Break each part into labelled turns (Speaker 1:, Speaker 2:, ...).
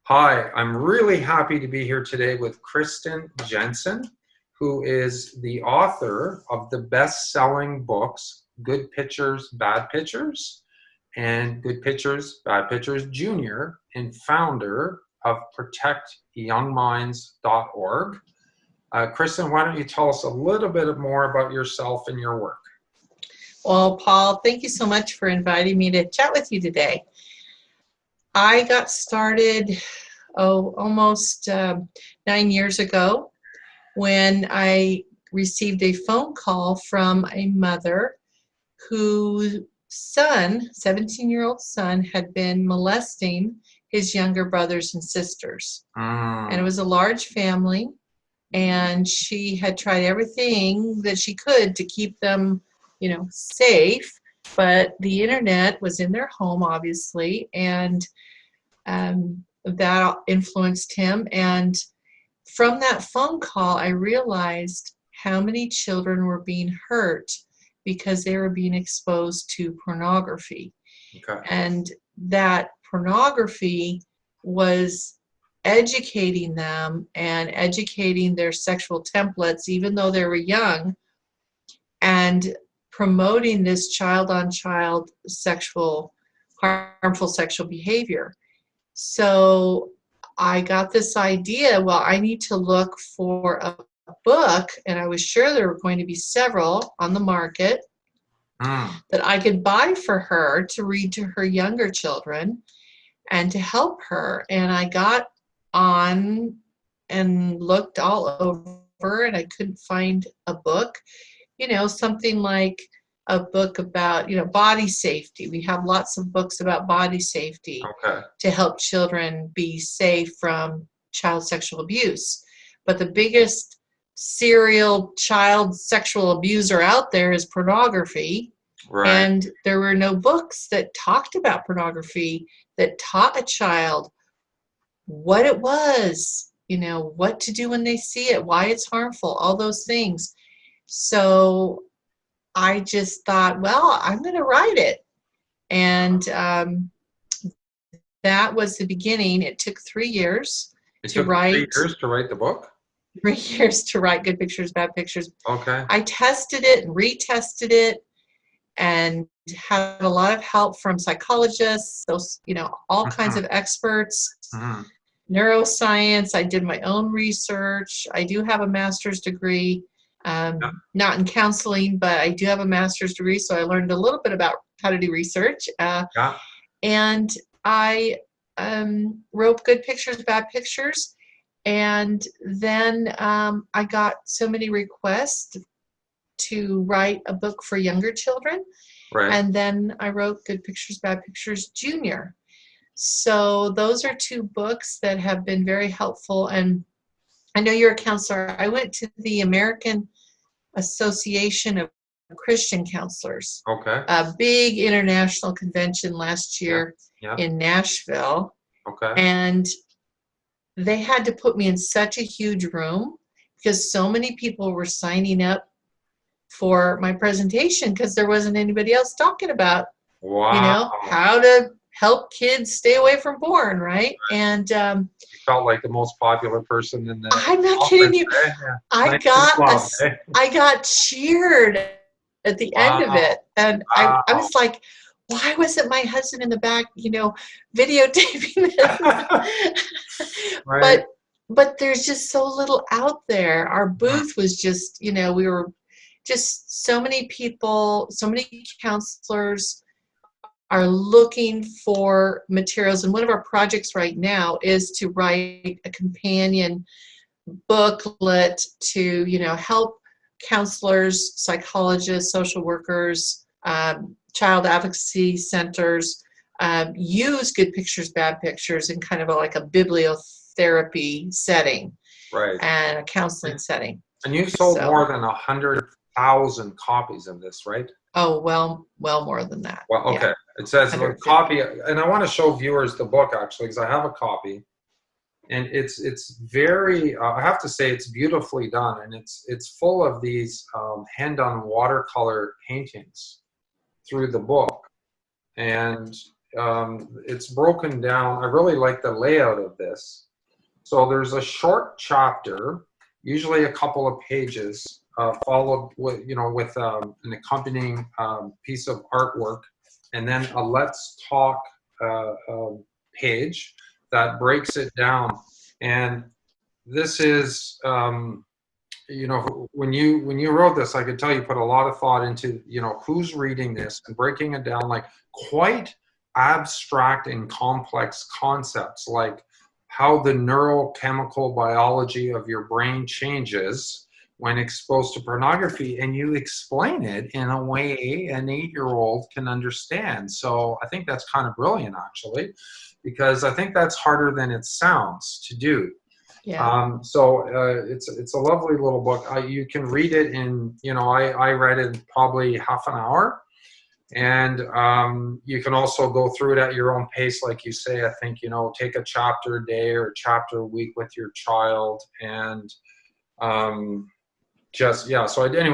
Speaker 1: Hi, I'm really happy to be here today with Kristen Jensen, who is the author of the best-selling books, Good Pictures, Bad Pictures, and Good Pictures, Bad Pictures Junior, and founder of protectyoungminds.org. Kristen, why don't you tell us a little bit more about yourself and your work?
Speaker 2: Well, Paul, thank you so much for inviting me to chat with you today. I got started, almost 9 years ago when I received a phone call from a mother whose son, 17-year-old son, had been molesting his younger brothers and sisters. And it was a large family, and she had tried everything that she could to keep them, safe. But the internet was in their home, obviously, and that influenced him. And from that phone call, I realized how many children were being hurt because they were being exposed to pornography.
Speaker 1: Okay.
Speaker 2: And that pornography was educating them and educating their sexual templates, even though they were young, and promoting this child-on-child harmful sexual behavior. So I got this idea, well, I need to look for a book, and I was sure there were going to be several on the market that I could buy for her to read to her younger children and to help her. And I got on and looked all over, and I couldn't find a book, something like a book about, body safety. We have lots of books about body safety to help children be safe from child sexual abuse. But the biggest serial child sexual abuser out there is pornography.
Speaker 1: Right.
Speaker 2: And there were no books that talked about pornography, that taught a child what it was, what to do when they see it, why it's harmful, all those things. So I just thought, well, I'm going to write it. And that was the beginning. It took 3 years to write.
Speaker 1: 3 years to write the book?
Speaker 2: 3 years to write Good Pictures, Bad Pictures.
Speaker 1: Okay.
Speaker 2: I tested it and retested it and had a lot of help from psychologists, those, all kinds of experts, neuroscience. I did my own research. I do have a master's degree. Not in counseling, but I do have a master's degree, so I learned a little bit about how to do research. And I wrote Good Pictures, Bad Pictures, and then I got so many requests to write a book for younger children.
Speaker 1: Right.
Speaker 2: And then I wrote Good Pictures, Bad Pictures Junior. So those are two books that have been very helpful. And I know you're a counselor. I went to the American Association of Christian Counselors, a big international convention last year in Nashville. And they had to put me in such a huge room because so many people were signing up for my presentation because there wasn't anybody else talking about, how to help kids stay away from porn, right? And
Speaker 1: you felt like the most popular person in the
Speaker 2: I'm not kidding you. I got cheered at the end of it, and I was like, why wasn't my husband in the back, videotaping this?
Speaker 1: Right.
Speaker 2: But there's just so little out there. Our booth was just, we were just so many people, so many counselors are looking for materials. And one of our projects right now is to write a companion booklet to, help counselors, psychologists, social workers, child advocacy centers use Good Pictures, Bad Pictures in kind of like a bibliotherapy setting, and a counseling setting.
Speaker 1: And you've sold more than 100,000 copies of this, right?
Speaker 2: Oh, well more than that.
Speaker 1: Well, okay. Yeah. It says a copy, and I want to show viewers the book actually because I have a copy, and it's very. I have to say it's beautifully done, and it's full of these hand-done watercolor paintings through the book, and it's broken down. I really like the layout of this. So there's a short chapter, usually a couple of pages, followed with, with an accompanying piece of artwork, and then a let's talk page that breaks it down. And this is, when you wrote this, I could tell you put a lot of thought into, who's reading this and breaking it down, like quite abstract and complex concepts, like how the neurochemical biology of your brain changes when exposed to pornography, and you explain it in a way an 8-year-old can understand. So I think that's kind of brilliant, actually, because I think that's harder than it sounds to do.
Speaker 2: Yeah.
Speaker 1: It's a lovely little book. You can read it in, I read it in probably half an hour. And you can also go through it at your own pace, like you say. I think, take a chapter a day or a chapter a week with your child. And anyway,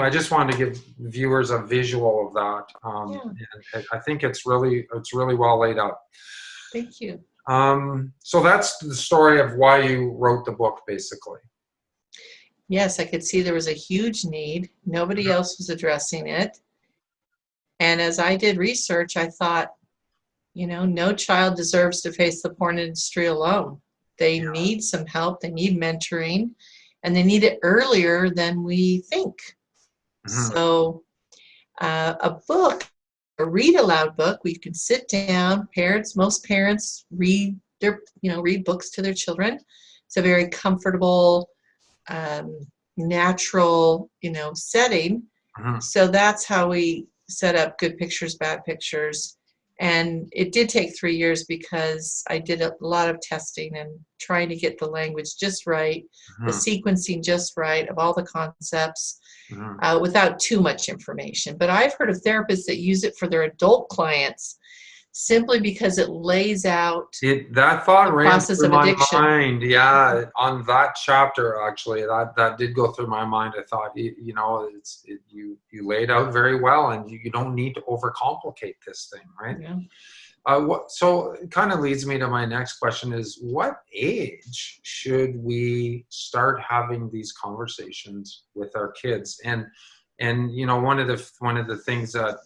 Speaker 1: I just wanted to give viewers a visual of that. And I think it's really well laid out.
Speaker 2: Thank you.
Speaker 1: So that's the story of why you wrote the book, basically.
Speaker 2: Yes, I could see there was a huge need. Nobody else was addressing it. And as I did research, I thought, no child deserves to face the porn industry alone. They need some help. They need mentoring, and they need it earlier than we think. So a book, a read aloud book, we can sit down. Most parents read read books to their children. It's a very comfortable, natural, setting. So that's how we set up Good Pictures, Bad Pictures. And it did take 3 years because I did a lot of testing and trying to get the language just right, the sequencing just right of all the concepts, without too much information. But I've heard of therapists that use it for their adult clients simply because it lays out
Speaker 1: that thought ran
Speaker 2: process
Speaker 1: through
Speaker 2: of
Speaker 1: my
Speaker 2: addiction.
Speaker 1: mind. Yeah, on that chapter, actually, that did go through my mind. I thought, you laid out very well, and you don't need to overcomplicate this thing, right?
Speaker 2: Yeah.
Speaker 1: So it kind of leads me to my next question: is what age should we start having these conversations with our kids? And one of the things that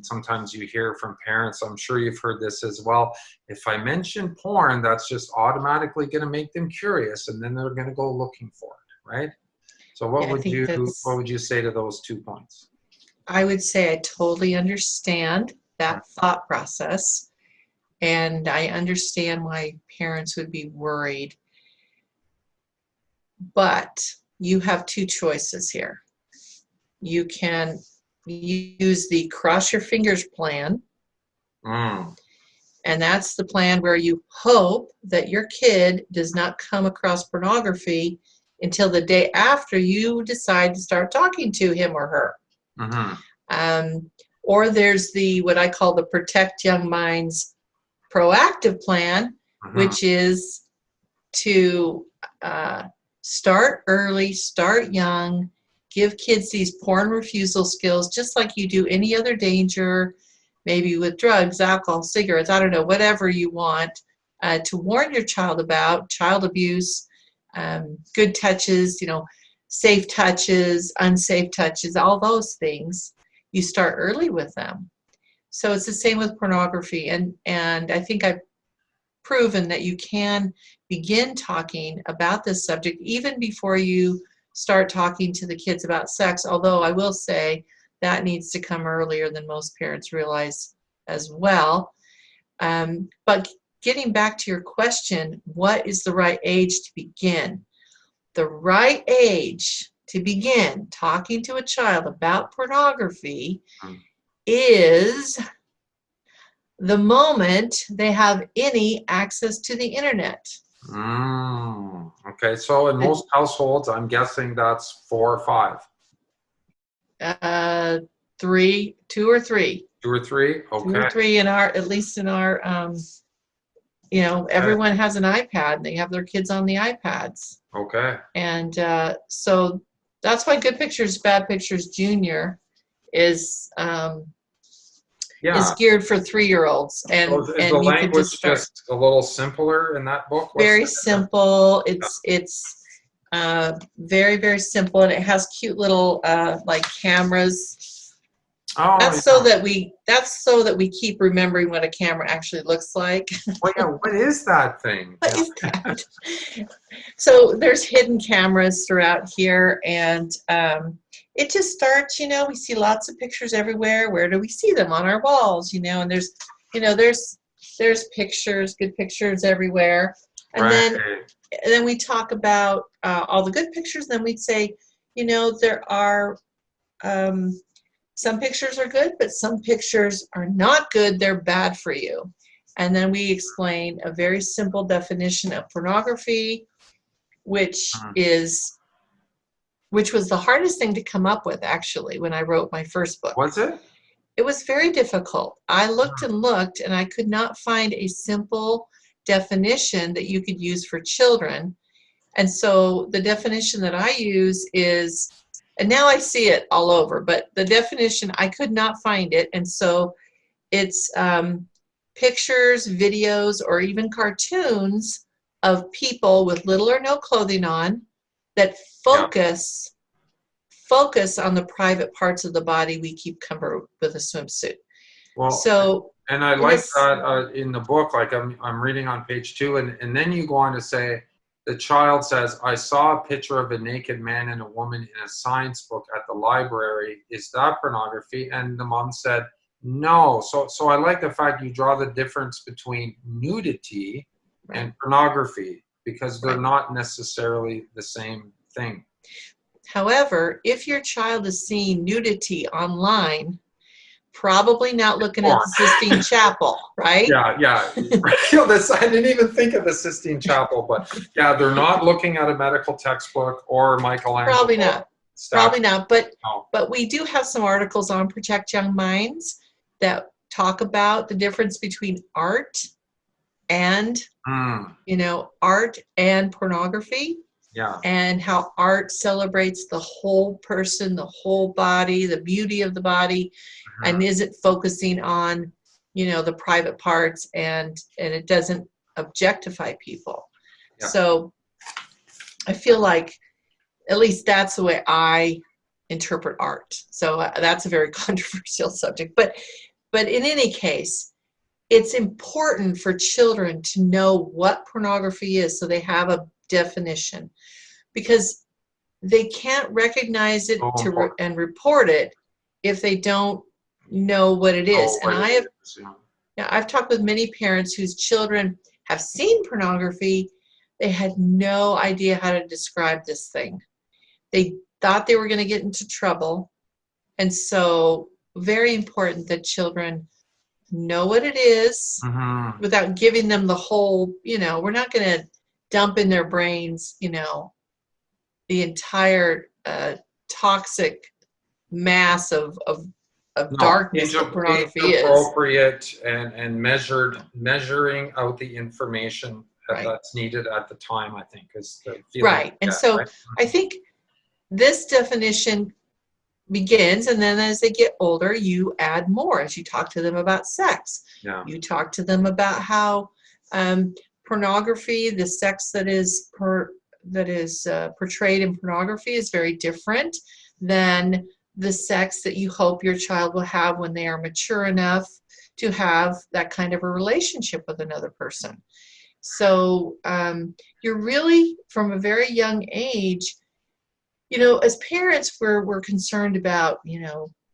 Speaker 1: sometimes you hear from parents, I'm sure you've heard this as well. If I mention porn, that's just automatically going to make them curious, and then they're going to go looking for it, right? So what would you say to those 2 points?
Speaker 2: I would say I totally understand that thought process, and I understand why parents would be worried. But you have 2 choices here. You can use the cross your fingers plan. And that's the plan where you hope that your kid does not come across pornography until the day after you decide to start talking to him or her. Or there's what I call the Protect Young Minds proactive plan, which is to start early, start young, give kids these porn refusal skills, just like you do any other danger, maybe with drugs, alcohol, cigarettes, I don't know, whatever you want, to warn your child about child abuse, good touches, safe touches, unsafe touches, all those things. You start early with them. So it's the same with pornography. And I think I've proven that you can begin talking about this subject even before you start talking to the kids about sex, although I will say that needs to come earlier than most parents realize as well. But getting back to your question, what is the right age to begin? The right age to begin talking to a child about pornography is the moment they have any access to the internet.
Speaker 1: Okay, so in most households, I'm guessing that's 4 or 5.
Speaker 2: 3, 2 or 3.
Speaker 1: 2 or 3. Okay.
Speaker 2: 2 or 3 at least in our, everyone has an iPad. They have their kids on the iPads.
Speaker 1: Okay.
Speaker 2: And so that's why Good Pictures, Bad Pictures Junior is is
Speaker 1: Yeah.
Speaker 2: geared for 3-year-olds,
Speaker 1: So is the
Speaker 2: and you could
Speaker 1: language
Speaker 2: just start.
Speaker 1: just a little simpler in that book? What's
Speaker 2: Very
Speaker 1: the difference?
Speaker 2: simple. It's very, very simple, and it has cute little like cameras.
Speaker 1: Oh,
Speaker 2: That's so
Speaker 1: yeah.
Speaker 2: that we keep remembering what a camera actually looks like.
Speaker 1: Well, yeah. What is that thing?
Speaker 2: What
Speaker 1: Yeah.
Speaker 2: is that? So there's hidden cameras throughout here, and it just starts. We see lots of pictures everywhere. Where do we see them? On our walls, and there's pictures, good pictures everywhere, and
Speaker 1: Right.
Speaker 2: then we talk about all the good pictures. Then we'd say, there are some pictures are good, but some pictures are not good. They're bad for you. And then we explain a very simple definition of pornography, which
Speaker 1: Mhm.
Speaker 2: was the hardest thing to come up with, actually, when I wrote my first book.
Speaker 1: Was it?
Speaker 2: It was very difficult. I looked and looked, and I could not find a simple definition that you could use for children. And so the definition that I use is, and now I see it all over, but the definition, I could not find it. And so it's pictures, videos, or even cartoons of people with little or no clothing on that
Speaker 1: Yeah.
Speaker 2: focus on the private parts of the body we keep covered with a swimsuit.
Speaker 1: Well,
Speaker 2: So
Speaker 1: and I
Speaker 2: in
Speaker 1: like
Speaker 2: this,
Speaker 1: that in the book. Like I'm reading on page 2, and then you go on to say the child says, "I saw a picture of a naked man and a woman in a science book at the library. Is that pornography?" And the mom said, "No." So I like the fact you draw the difference between nudity
Speaker 2: right,
Speaker 1: and pornography because they're
Speaker 2: right.
Speaker 1: not necessarily the same thing.
Speaker 2: However, if your child is seeing nudity online, probably not looking at
Speaker 1: Porn.
Speaker 2: the Sistine Chapel, right?
Speaker 1: Yeah, yeah. I didn't even think of the Sistine Chapel, but yeah, they're not looking at a medical textbook or Michelangelo
Speaker 2: Probably not.
Speaker 1: statue.
Speaker 2: Probably not. But
Speaker 1: No.
Speaker 2: but we do have some articles on Protect Young Minds that talk about the difference between and
Speaker 1: Mm,
Speaker 2: art and pornography,
Speaker 1: yeah.
Speaker 2: and how art celebrates the whole person, the whole body, the beauty of the body,
Speaker 1: Mhm.
Speaker 2: and is it focusing on the private parts, and it doesn't objectify people.
Speaker 1: Yeah.
Speaker 2: So I feel like at least that's the way I interpret art. So that's a very controversial subject, but in any case, it's important for children to know what pornography is, so they have a definition, because they can't recognize it
Speaker 1: So important.
Speaker 2: and report it if they don't know what it is.
Speaker 1: Oh,
Speaker 2: And
Speaker 1: what it is. Yeah.
Speaker 2: I've talked with many parents whose children have seen pornography. They had no idea how to describe this thing. They thought they were going to get into trouble. And so, very important that children know what it is
Speaker 1: Mhm.
Speaker 2: without giving them the whole, we're not going to dump in their brains, the entire toxic mass of
Speaker 1: No,
Speaker 2: darkness that
Speaker 1: age
Speaker 2: pornography is.
Speaker 1: appropriate and measuring out the information
Speaker 2: Right.
Speaker 1: that's needed at the time, I think, is the feeling
Speaker 2: Right.
Speaker 1: you
Speaker 2: And
Speaker 1: get,
Speaker 2: so
Speaker 1: right?
Speaker 2: I think this definition begins, and then as they get older, you add more as you talk to them about sex.
Speaker 1: Yeah.
Speaker 2: You talk to them about how pornography, the sex that is portrayed in pornography, is very different than the sex that you hope your child will have when they are mature enough to have that kind of a relationship with another person. So you're really, from a very young age, as parents, we're concerned about,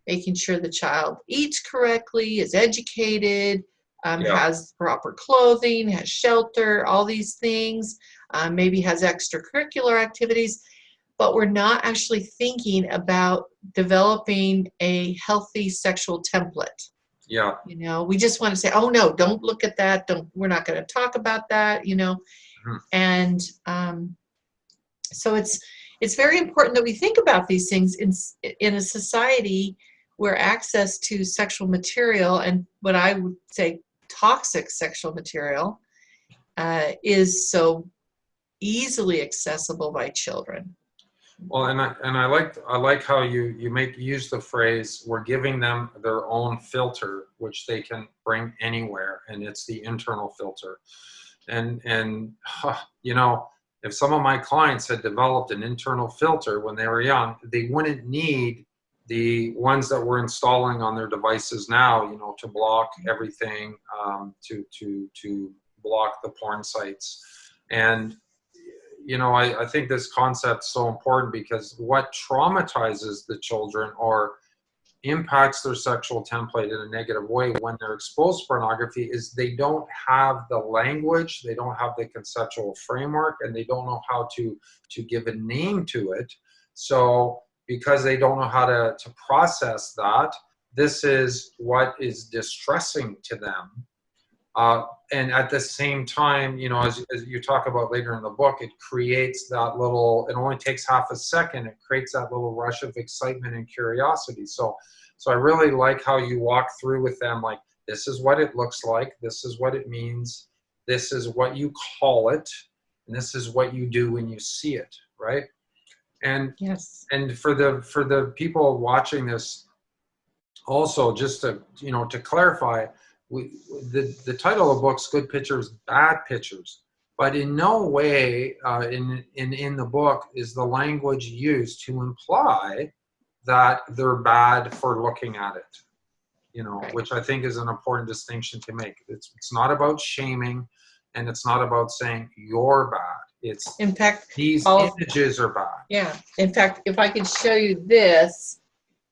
Speaker 2: making sure the child eats correctly, is educated,
Speaker 1: Yeah.
Speaker 2: has proper clothing, has shelter, all these things, maybe has extracurricular activities, but we're not actually thinking about developing a healthy sexual template.
Speaker 1: Yeah.
Speaker 2: We just want to say, oh no, don't look at that. We're not going to talk about that,
Speaker 1: Mhm.
Speaker 2: and so it's very important that we think about these things in a society where access to sexual material, and what I would say toxic sexual material, is so easily accessible by children.
Speaker 1: Well, and I like how you use the phrase, we're giving them their own filter, which they can bring anywhere, and it's the internal filter. And you know, if some of my clients had developed an internal filter when they were young, they wouldn't need the ones that we're installing on their devices now, you know, to block everything, to block the porn sites. And you know, I think this concept's so important because what traumatizes the children or impacts their sexual template in a negative way when they're exposed to pornography is they don't have the language, they don't have the conceptual framework, and they don't know how to give a name to it. So because they don't know how to process that, this is what is distressing to them. And at the same time, you know, as you talk about later in the book, it creates that little, it only takes half a second, it creates that little rush of excitement and curiosity. So I really like how you walk through with them, like, this is what it looks like, this is what it means, this is what you call it, and this is what you do when you see it, right? And
Speaker 2: Yes.
Speaker 1: and for the people watching this, also, just to, you know, to clarify, the title of the book's Good Pictures, Bad Pictures, but in no way in the book is the language used to imply that they're bad for looking at it, you know,
Speaker 2: Right.
Speaker 1: which I think is an important distinction to make. It's not about shaming, and it's not about saying you're bad. It's
Speaker 2: In fact,
Speaker 1: these
Speaker 2: all
Speaker 1: images are bad.
Speaker 2: yeah. In fact, if I could show you this,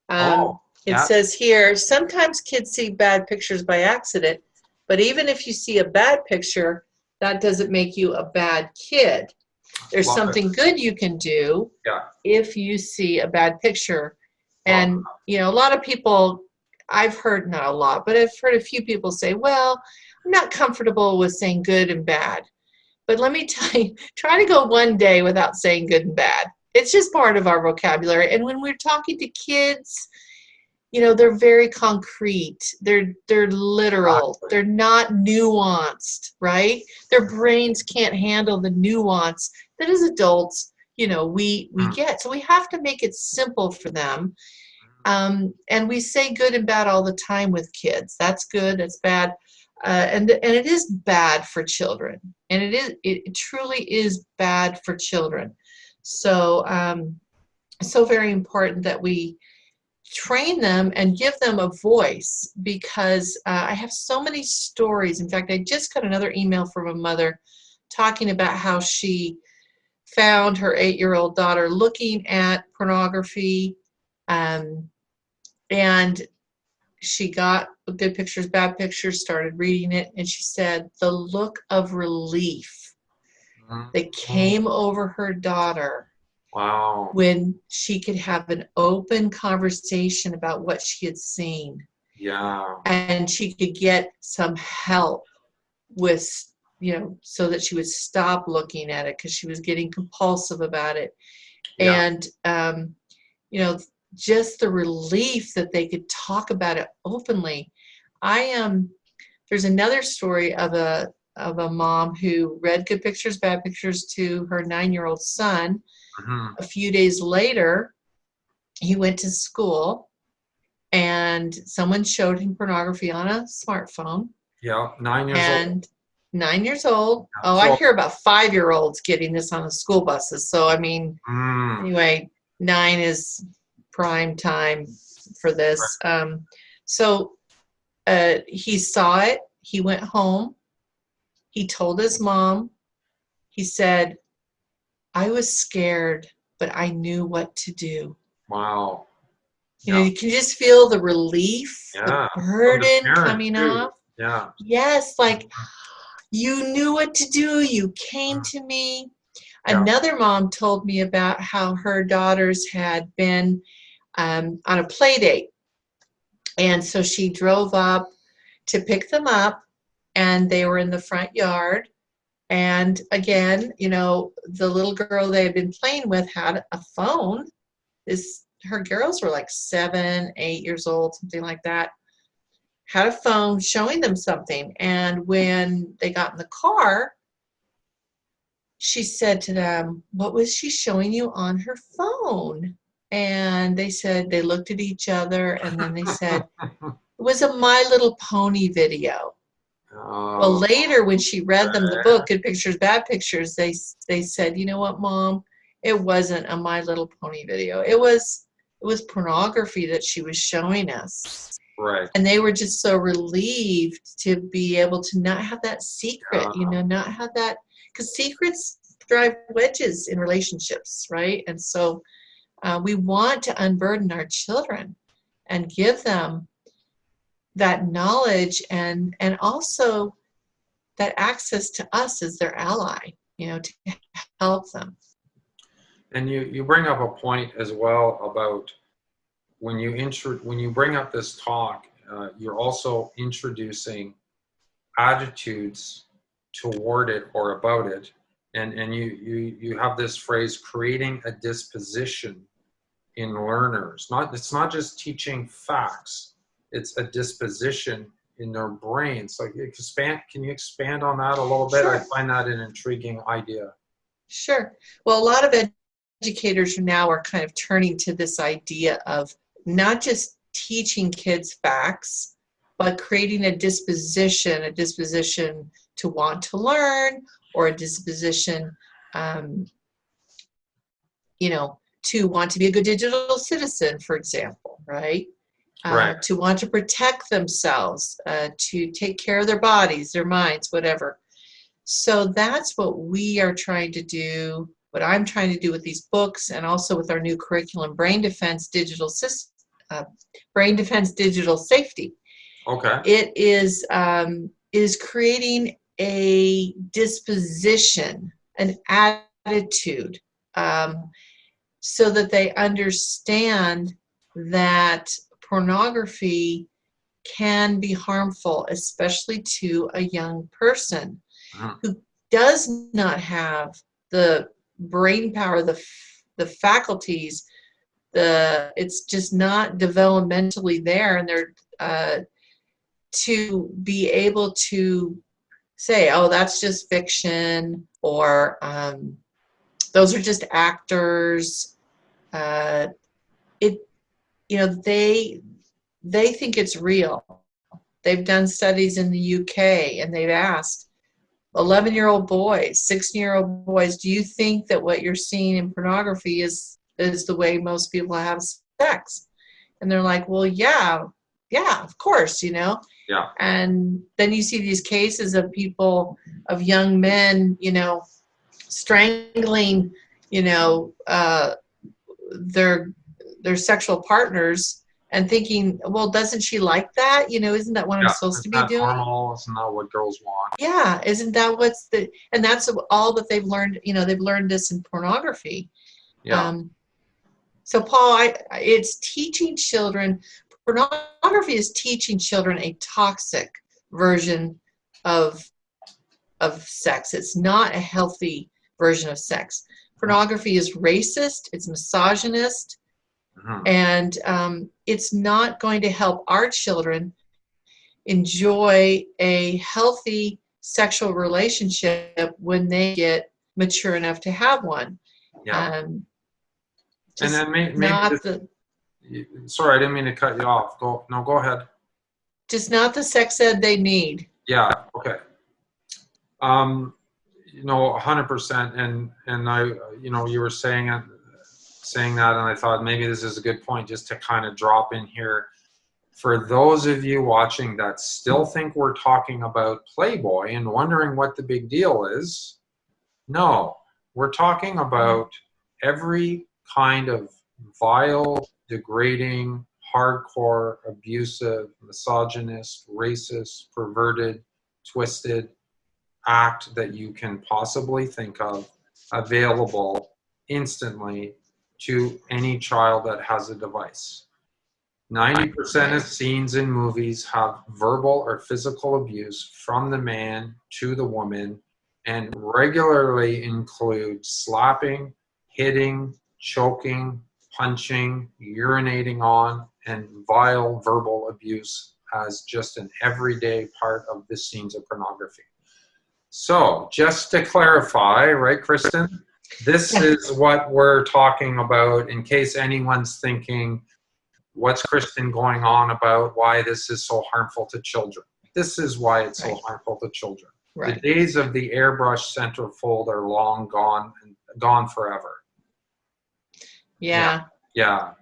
Speaker 1: Oh,
Speaker 2: it
Speaker 1: yeah.
Speaker 2: says here, sometimes kids see bad pictures by accident, but even if you see a bad picture, that doesn't make you a bad kid. There's
Speaker 1: Love it.
Speaker 2: something good you can do
Speaker 1: Yeah.
Speaker 2: if you see a bad picture.
Speaker 1: Love
Speaker 2: And, you know, a lot of people, I've heard, not a lot, but I've heard a few people say, well, I'm not comfortable with saying good and bad. But let me tell you, try to go one day without saying good and bad. It's just part of our vocabulary. And when we're talking to kids, you know, they're very concrete. They're literal.
Speaker 1: Exactly.
Speaker 2: They're not nuanced, right? Their brains can't handle the nuance that as adults, you know, we
Speaker 1: Mm.
Speaker 2: get. So we have to make it simple for them. And we say good and bad all the time with kids. That's good, that's bad. And it is bad for children. And it truly is bad for children. So so very important that we train them and give them a voice, because I have so many stories. In fact, I just got another email from a mother talking about how she found her 8-year-old daughter looking at pornography, um, and she got Good Pictures, Bad Pictures, started reading it, and she said the look of relief that
Speaker 1: Mm.
Speaker 2: came over her daughter
Speaker 1: Wow.
Speaker 2: when she could have an open conversation about what she had seen,
Speaker 1: Yeah.
Speaker 2: and she could get some help with, you know, so that she would stop looking at it because she was getting compulsive about it.
Speaker 1: Yeah.
Speaker 2: And you know, just the relief that they could talk about it openly. I am There's another story of a mom who read Good Pictures, Bad Pictures to her 9-year-old son.
Speaker 1: Hmm.
Speaker 2: A few days later, he went to school and someone showed him pornography on a smartphone.
Speaker 1: Yeah. 9 years old.
Speaker 2: And 9 years old.
Speaker 1: Yeah.
Speaker 2: Oh, I
Speaker 1: So,
Speaker 2: hear about 5-year-olds getting this on the school buses. So, I mean,
Speaker 1: mm,
Speaker 2: anyway, 9 is prime time for this. So he saw it. He went home. He told his mom. He said, I was scared, but I knew what to do.
Speaker 1: wow.
Speaker 2: You know,
Speaker 1: Yeah.
Speaker 2: you can just feel the relief, the
Speaker 1: Yeah. From the
Speaker 2: burden
Speaker 1: parent
Speaker 2: coming
Speaker 1: too.
Speaker 2: off.
Speaker 1: Yeah.
Speaker 2: Yes, like you knew what to do. You came
Speaker 1: Mm.
Speaker 2: to me.
Speaker 1: Yeah.
Speaker 2: Another mom told me about how her daughters had been on a play date. And so she drove up to pick them up, and they were in the front yard. And again, you know, the little girl they had been playing with had a phone. Her girls were like 7, 8 years old, something like that. Had a phone showing them something. And when they got in the car, she said to them, "What was she showing you on her phone?" And they said, they looked at each other, and then they said, "It was a My Little Pony video." Well,
Speaker 1: Oh,
Speaker 2: later when she read them the
Speaker 1: okay.
Speaker 2: book, Good Pictures, Bad Pictures, they said, "You know what, Mom? It wasn't a My Little Pony video. It was pornography that she was showing us."
Speaker 1: Right.
Speaker 2: And they were just so relieved to be able to not have that secret,
Speaker 1: Uh,
Speaker 2: not have that, because secrets drive wedges in relationships, right? And so we want to unburden our children and give them that knowledge, and also that access to us as their ally, to help them.
Speaker 1: and you bring up a point as well about when you bring up this talk, you're also introducing attitudes toward it or about it, and you have this phrase, creating a disposition in learners. It's not just teaching facts, it's a disposition in their brains. Like, can you expand on that a little bit? I
Speaker 2: Sure.
Speaker 1: find that an intriguing idea.
Speaker 2: Sure. Well, a lot of educators now are kind of turning to this idea of not just teaching kids facts, but creating a disposition to want to learn, or a disposition, um, to want to be a good digital citizen, for example, right?
Speaker 1: Right.
Speaker 2: To want to protect themselves, to take care of their bodies, their minds, whatever. So that's what we are trying to do, what I'm trying to do with these books, and also with our new curriculum, Brain Defense Digital Safety.
Speaker 1: Okay.
Speaker 2: It is creating a disposition, an attitude, so that they understand that pornography can be harmful, especially to a young person
Speaker 1: Mhm.
Speaker 2: who does not have the brain power, the faculties, it's just not developmentally there, and they're to be able to say, "Oh, that's just fiction," or "Those are just actors." It, they think it's real. They've done studies in the UK, and they've asked 11-year-old boys, 16-year-old boys, "Do you think that what you're seeing in pornography is the way most people have sex?" And they're like, "Well, yeah, of course,
Speaker 1: Yeah.
Speaker 2: And then you see these cases of people, of young men, strangling, you know, uh, their sexual partners, and thinking, "Well, doesn't she like that? Isn't that what I'm
Speaker 1: Yeah.
Speaker 2: supposed
Speaker 1: Is
Speaker 2: to be
Speaker 1: that
Speaker 2: doing?"
Speaker 1: normal? Isn't that what girls want?
Speaker 2: Yeah, isn't that and that's all that they've learned. They've learned this in pornography.
Speaker 1: Yeah.
Speaker 2: Um, so Paul, it's teaching children. Pornography is teaching children a toxic version of sex. It's not a healthy version of sex. Pornography is racist. It's misogynist,
Speaker 1: Mhm.
Speaker 2: and it's not going to help our children enjoy a healthy sexual relationship when they get mature enough to have one.
Speaker 1: Yeah.
Speaker 2: Um,
Speaker 1: And
Speaker 2: just
Speaker 1: then maybe
Speaker 2: not
Speaker 1: this,
Speaker 2: the
Speaker 1: sorry, I didn't mean to cut you off. Go ahead.
Speaker 2: sex ed they need.
Speaker 1: Yeah. Okay. Um, 100%. And I, you were saying that, and I thought maybe this is a good point just to kind of drop in here. For those of you watching that still think we're talking about Playboy and wondering what the big deal is, no, we're talking about every kind of vile, degrading, hardcore, abusive, misogynist, racist, perverted, twisted act that you can possibly think of, available instantly to any child that has a device. 90% of
Speaker 2: Right.
Speaker 1: scenes in movies have verbal or physical abuse from the man to the woman, and regularly include slapping, hitting, choking, punching, urinating on, and vile verbal abuse as just an everyday part of the scenes of pornography. So just to clarify, right, Kristen, this is what we're talking about in case anyone's thinking, what's Kristen going on about, why this is so harmful to children. This is why it's so harmful to children. The
Speaker 2: Right.
Speaker 1: days of the airbrush centerfold are long gone, and gone forever.
Speaker 2: Yeah.
Speaker 1: Yeah.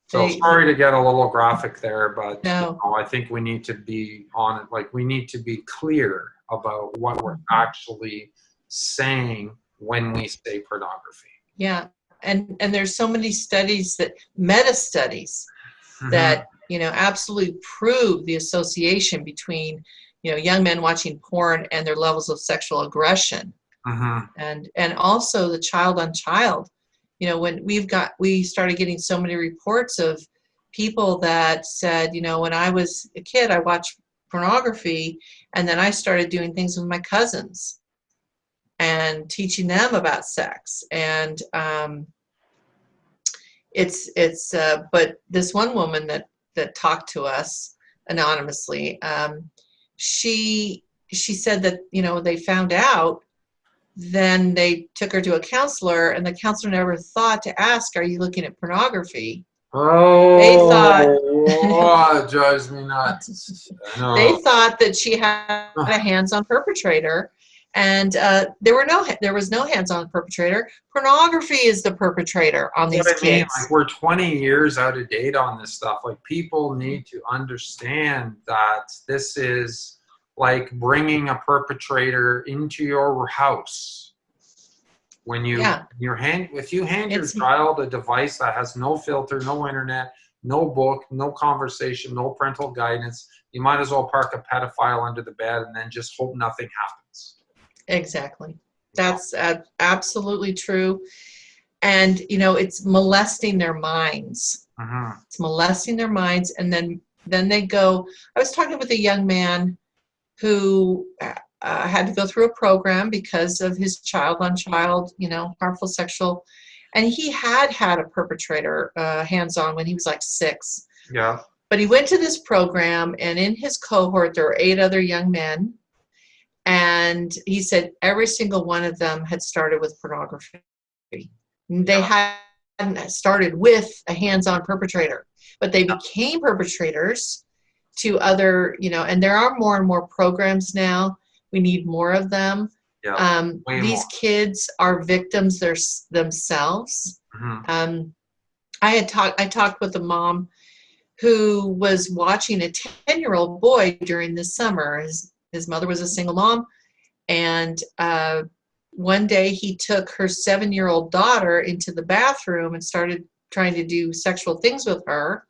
Speaker 1: So sorry to get a little graphic there, but I think we need to be on it. Like, we need to be clear about what we're actually saying when we say pornography.
Speaker 2: Yeah. And there's so many studies, that meta studies, that absolutely prove the association between young men watching porn and their levels of sexual aggression, and also the child on child. When we started getting so many reports of people that said, when I was a kid, I watched pornography, and then I started doing things with my cousins and teaching them about sex. And but this one woman that talked to us anonymously, she said that they found out, then they took her to a counselor, and the counselor never thought to ask, are you looking at pornography?
Speaker 1: Oh,
Speaker 2: They thought
Speaker 1: it drives me nuts.
Speaker 2: they thought that she had a hands-on perpetrator, and there was no hands-on perpetrator. Pornography is the perpetrator on these kids.
Speaker 1: Like, we're 20 years out of date on this stuff. Like, people need to understand that this is like bringing a perpetrator into your house. When if you hand your child a device that has no filter, no internet, no book, no conversation, no parental guidance, you might as well park a pedophile under the bed and then just hope nothing happens.
Speaker 2: Exactly. That's absolutely true. And, it's molesting their minds. It's molesting their minds. And then they go, I was talking with a young man who had to go through a program because of his child on child, harmful sexual. And he had a perpetrator hands-on when he was like 6.
Speaker 1: Yeah.
Speaker 2: But he went to this program, and in his cohort, there were 8 other young men. And he said every single one of them had started with pornography. They hadn't started with a hands-on perpetrator, but they became perpetrators to other, and there are more and more programs now. We need more of them. These kids are victims themselves. I talked with a mom who was watching a 10-year-old boy during the summer. His mother was a single mom, and one day he took her 7-year-old daughter into the bathroom and started trying to do sexual things with her.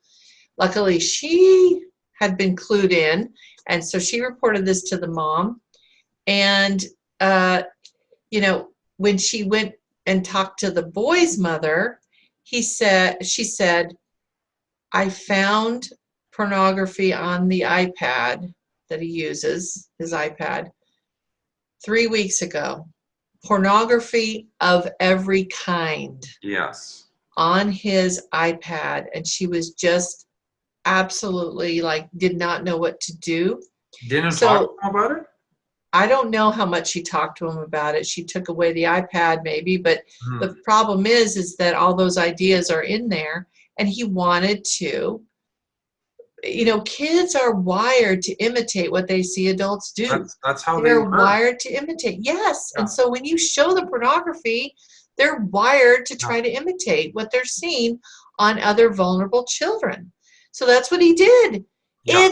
Speaker 2: Luckily, she had been clued in, and so she reported this to the mom. And when she went and talked to the boy's mother, she said, I found pornography on the iPad that he uses, his iPad, 3 weeks ago. Pornography of every kind.
Speaker 1: Yes.
Speaker 2: On his iPad. And she was just absolutely did not know what to do.
Speaker 1: Didn't talk to him about it?
Speaker 2: I don't know how much she talked to him about it. She took away the iPad maybe, but the problem is that all those ideas are in there, and he wanted to. Kids are wired to imitate what they see adults do.
Speaker 1: That's how
Speaker 2: they're wired to imitate. Yes. Yeah. And so when you show the pornography, they're wired to try to imitate what they're seeing on other vulnerable children. So that's what he did. Yeah.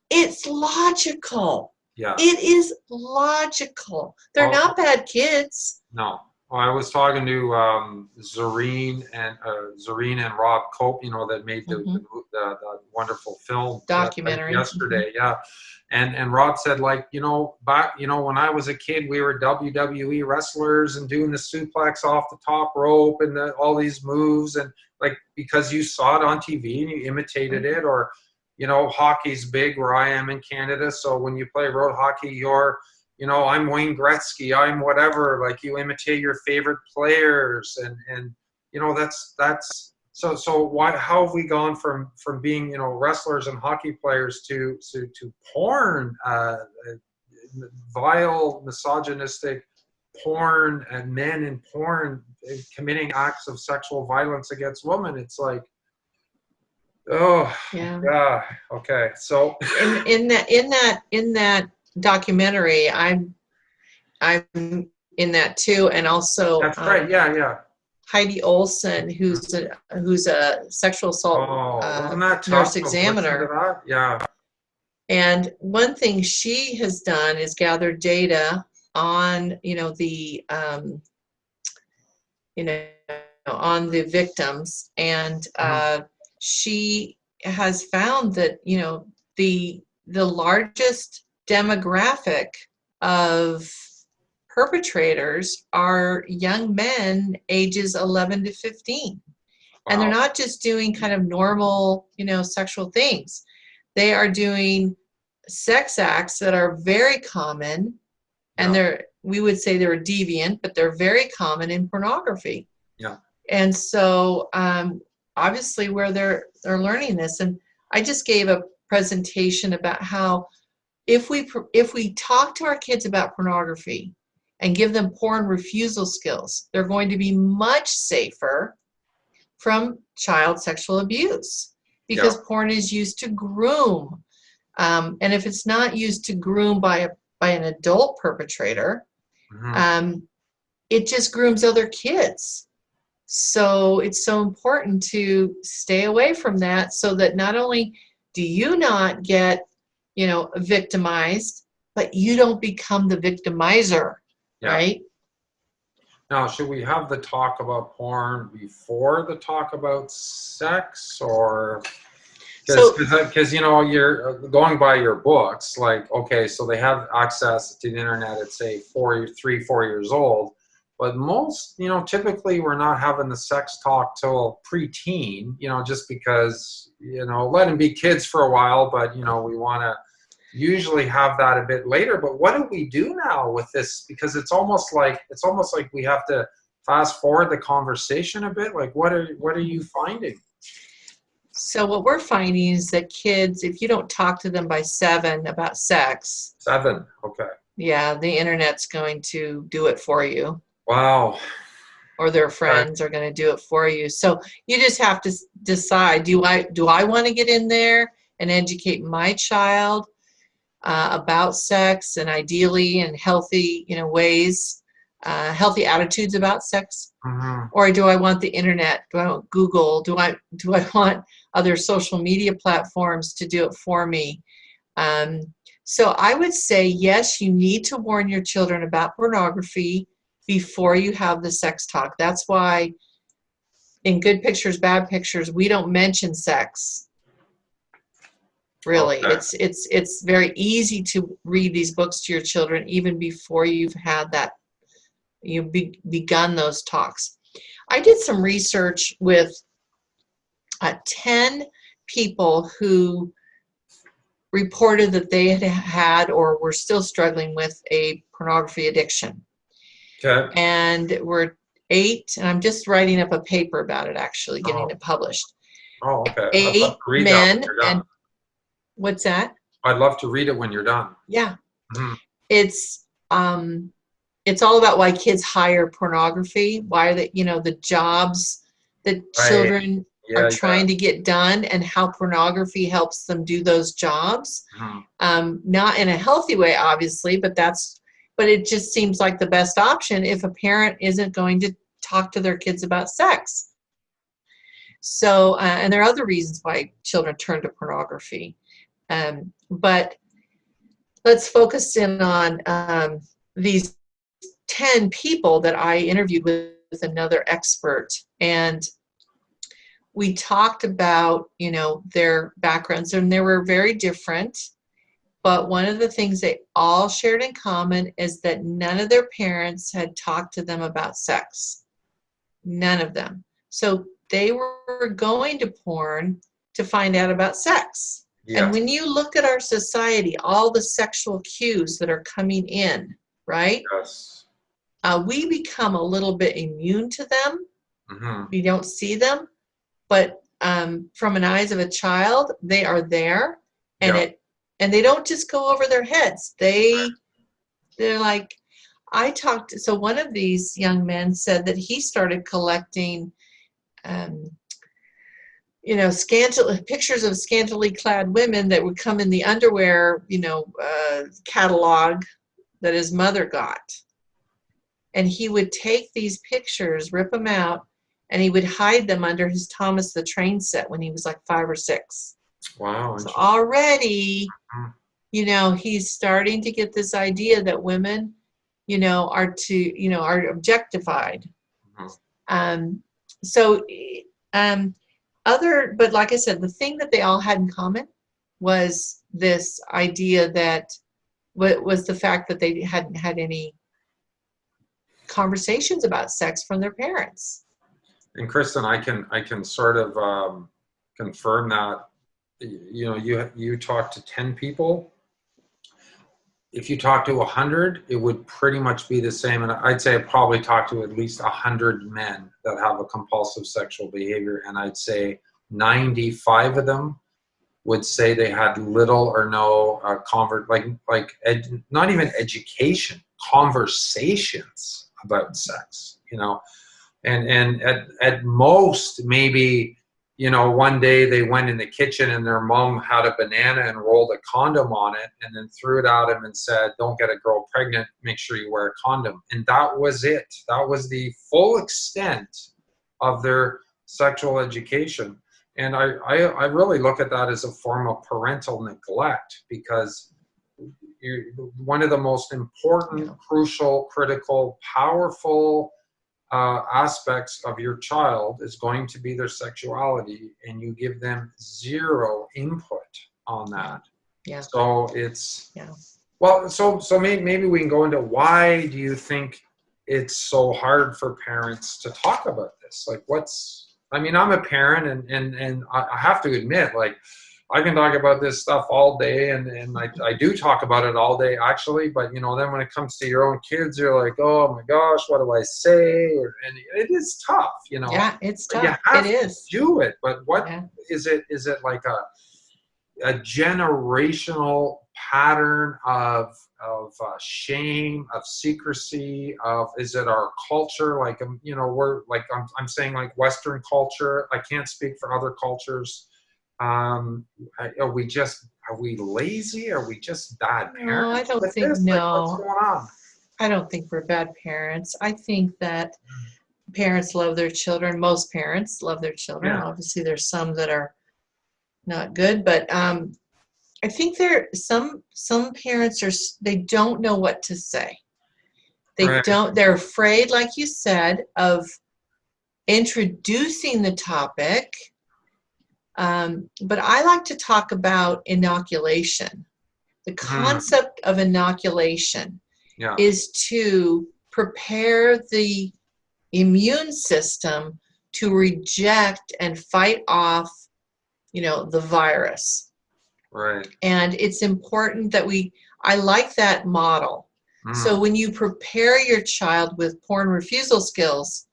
Speaker 2: It's logical. Yeah. It is logical. They're not bad kids.
Speaker 1: No. Well, I was talking to Zareen and Rob Cope, that made the wonderful film
Speaker 2: documentary
Speaker 1: yesterday. Yeah, and Rob said, back when I was a kid, we were WWE wrestlers and doing the suplex off the top rope and all these moves, and because you saw it on TV and you imitated it, or hockey's big where I am in Canada, so when you play road hockey, you're I'm Wayne Gretzky, I'm whatever, you imitate your favorite players, and that's so why, how have we gone from being wrestlers and hockey players to porn vile, misogynistic porn and men in porn committing acts of sexual violence against women. It's like, oh, yeah. Okay. So
Speaker 2: in that documentary, I'm in that too, and also
Speaker 1: that's right. Yeah.
Speaker 2: Heidi Olson, who's a sexual assault
Speaker 1: Wasn't that tough
Speaker 2: nurse
Speaker 1: to listen to
Speaker 2: examiner.
Speaker 1: that? Yeah.
Speaker 2: And one thing she has done is gather data on, on the victims, and she has found that, the largest demographic of perpetrators are young men ages 11 to 15. And they're not just doing kind of normal, sexual things. They are doing sex acts that are very common, and we would say they're deviant, but they're very common in pornography.
Speaker 1: Yeah.
Speaker 2: And so obviously where they're learning this, and I just gave a presentation about how if we talk to our kids about pornography and give them porn refusal skills, they're going to be much safer from child sexual abuse, because porn is used to groom. And if it's not used to groom by an adult perpetrator, it just grooms other kids. So it's so important to stay away from that, so that not only do you not get, victimized, but you don't become the victimizer, right?
Speaker 1: Now, should we have the talk about porn before the talk about sex, or because you're going by your books, like, okay, so they have access to the internet at say 4 years old, but most, typically we're not having the sex talk till preteen, just because, let them be kids for a while, but we want to usually have that a bit later. But what do we do now with this? Because it's almost like we have to fast forward the conversation a bit. Like, what are you finding?
Speaker 2: So what we're finding is that kids, if you don't talk to them by 7 about sex.
Speaker 1: 7, okay.
Speaker 2: Yeah, the internet's going to do it for you.
Speaker 1: Wow.
Speaker 2: Or their friends are going to do it for you. So you just have to decide, do I want to get in there and educate my child about sex, and ideally in healthy, ways, healthy attitudes about sex? Or do I want the internet? Do I want Google? Do I want other social media platforms to do it for me? So I would say, yes, you need to warn your children about pornography before you have the sex talk. That's why in Good Pictures, Bad Pictures, we don't mention sex. Really, it's very easy to read these books to your children even before you've had that, you've begun those talks. I did some research with 10 people who reported that they had or were still struggling with a pornography addiction.
Speaker 1: Okay.
Speaker 2: And we're 8, and I'm just writing up a paper about it, actually, getting it published.
Speaker 1: Oh, okay.
Speaker 2: 8 men, and what's that?
Speaker 1: I'd love to read it when you're done.
Speaker 2: Yeah. It's all about why kids hire pornography, why the jobs that children are trying to get done, and how pornography helps them do those jobs. Not in a healthy way, obviously, but it just seems like the best option if a parent isn't going to talk to their kids about sex. So, and there are other reasons why children turn to pornography. But let's focus in on these 10 people that I interviewed with another expert. And we talked about, their backgrounds, and they were very different. But one of the things they all shared in common is that none of their parents had talked to them about sex. None of them. So they were going to porn to find out about sex. Yeah. And when you look at our society, all the sexual cues that are coming in, right?
Speaker 1: Yes.
Speaker 2: We become a little bit immune to them. We don't see them. But from an eyes of a child, they are there. And they don't just go over their heads. They they're like, so one of these young men said that he started collecting, pictures of scantily clad women that would come in the underwear, catalog that his mother got. And he would take these pictures, rip them out, and he would hide them under his Thomas the Train set when he was like 5 or 6.
Speaker 1: Wow.
Speaker 2: So already, he's starting to get this idea that women, are objectified. But like I said, the thing that they all had in common was this idea that was the fact that they hadn't had any conversations about sex from their parents.
Speaker 1: And Kristen, I can sort of confirm that. You talk to 10 people. If you talk to 100, it would pretty much be the same. And I'd say I probably talked to at least 100 men that have a compulsive sexual behavior, and I'd say 95 of them would say they had little or no not even education, conversations about sex, and at most maybe, one day they went in the kitchen and their mom had a banana and rolled a condom on it and then threw it at him and said, don't get a girl pregnant, make sure you wear a condom. And that was it. That was the full extent of their sexual education. And I really look at that as a form of parental neglect, because one of the most important, crucial, critical, powerful aspects of your child is going to be their sexuality, and you give them zero input on that.
Speaker 2: Yeah.
Speaker 1: So it's well. So maybe we can go into, why do you think it's so hard for parents to talk about this? Like, I'm a parent, and I have to admit, like, I can talk about this stuff all day, and I do talk about it all day, actually. But, then when it comes to your own kids, you're like, oh, my gosh, what do I say? And it is tough,
Speaker 2: Yeah, it's tough.
Speaker 1: You have
Speaker 2: it is.
Speaker 1: to do it. But what is it? Is it like a generational pattern of shame, of secrecy, is it our culture? Like, we're like, I'm saying, like, Western culture. I can't speak for other cultures. Are we lazy? Are we just bad parents?
Speaker 2: No, I don't think.
Speaker 1: Like, what's going on?
Speaker 2: I don't think we're bad parents. I think that parents love their children. Most parents love their children. Yeah. Obviously, there's some that are not good, but I think some parents they don't know what to say. They don't. They're afraid, like you said, of introducing the topic. But I like to talk about inoculation. The concept of inoculation is to prepare the immune system to reject and fight off, the virus.
Speaker 1: Right.
Speaker 2: And it's important that I like that model. So when you prepare your child with porn refusal skills,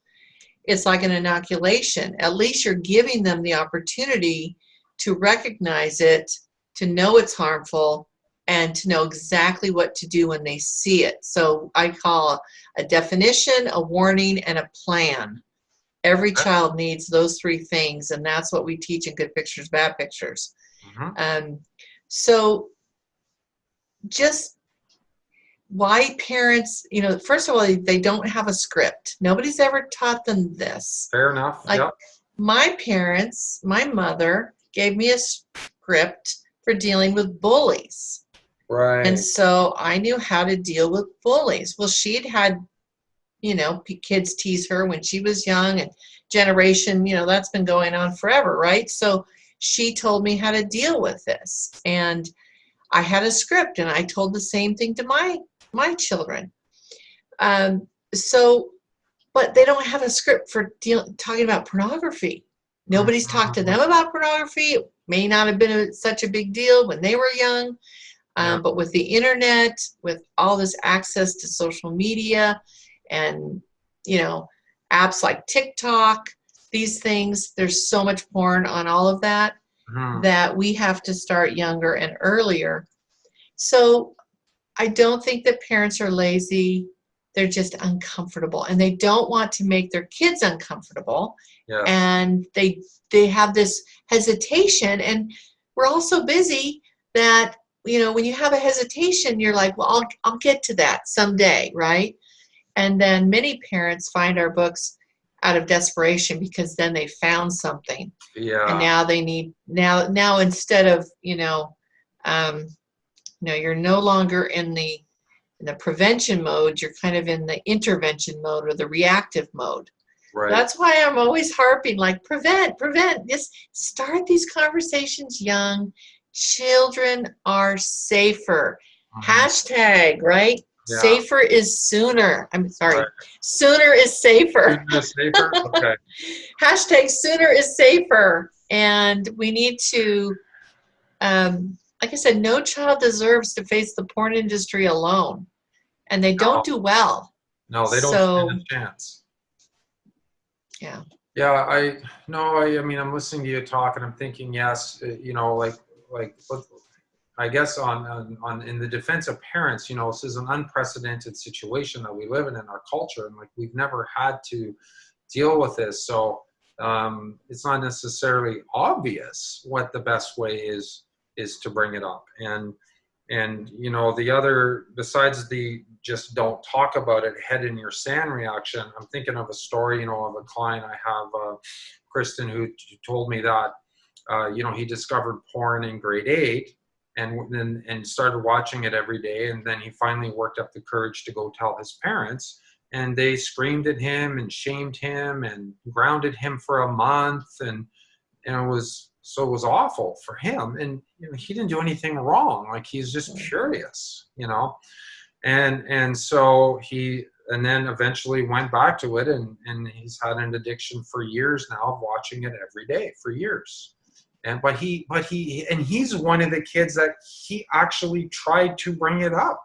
Speaker 2: it's like an inoculation. At least you're giving them the opportunity to recognize it, to know it's harmful, and to know exactly what to do when they see it. So I call a definition, a warning, and a plan. Every child needs those 3 things, and that's what we teach in Good Pictures, Bad Pictures. So just why parents, first of all, they don't have a script. Nobody's ever taught them this.
Speaker 1: Fair enough.
Speaker 2: Like, my parents, my mother gave me a script for dealing with bullies.
Speaker 1: Right.
Speaker 2: And so I knew how to deal with bullies. Well, she'd had, kids tease her when she was young, and generation, that's been going on forever, right? So she told me how to deal with this. And I had a script, and I told the same thing to my children. But they don't have a script for talking about pornography. Nobody's talked to them about pornography. It may not have been such a big deal when they were young. But with the internet, with all this access to social media and, apps like TikTok, these things, there's so much porn on all of that, that we have to start younger and earlier. So I don't think that parents are lazy. They're just uncomfortable, and they don't want to make their kids uncomfortable.
Speaker 1: Yes.
Speaker 2: And they have this hesitation, and we're all so busy that, when you have a hesitation, you're like, well, I'll get to that someday, right? And then many parents find our books out of desperation because then they found something, and
Speaker 1: Yeah.
Speaker 2: now they need now instead of you're no longer in the prevention mode. You're kind of in the intervention mode or the reactive mode.
Speaker 1: Right.
Speaker 2: That's why I'm always harping, like, prevent. Just start these conversations young. Children are safer.
Speaker 1: Mhm.
Speaker 2: Hashtag, right?
Speaker 1: Yeah.
Speaker 2: Safer is sooner. I'm sorry.
Speaker 1: Right.
Speaker 2: Sooner is safer.
Speaker 1: Shooting us safer. Okay.
Speaker 2: Hashtag sooner is safer. And we need to, like I said, no child deserves to face the porn industry alone. And they don't
Speaker 1: No.
Speaker 2: do well.
Speaker 1: No, they don't stand
Speaker 2: So,
Speaker 1: a chance.
Speaker 2: yeah.
Speaker 1: Yeah, I no, I mean, I'm listening to you talk, and I'm thinking, yes, like I guess on in the defense of parents, this is an unprecedented situation that we live in our culture, and like we've never had to deal with this, so it's not necessarily obvious what the best way is to bring it up, and the other, besides the just don't talk about it, head in your sand reaction, I'm thinking of a story, of a client I have, Kristen, who told me that he discovered porn in grade 8 and started watching it every day, and then he finally worked up the courage to go tell his parents, and they screamed at him and shamed him and grounded him for a month, and it was awful for him, and he didn't do anything wrong, like he's just curious, and so he and then eventually went back to it, and he's had an addiction for years now of watching it every day for years, and he's one of the kids that he actually tried to bring it up,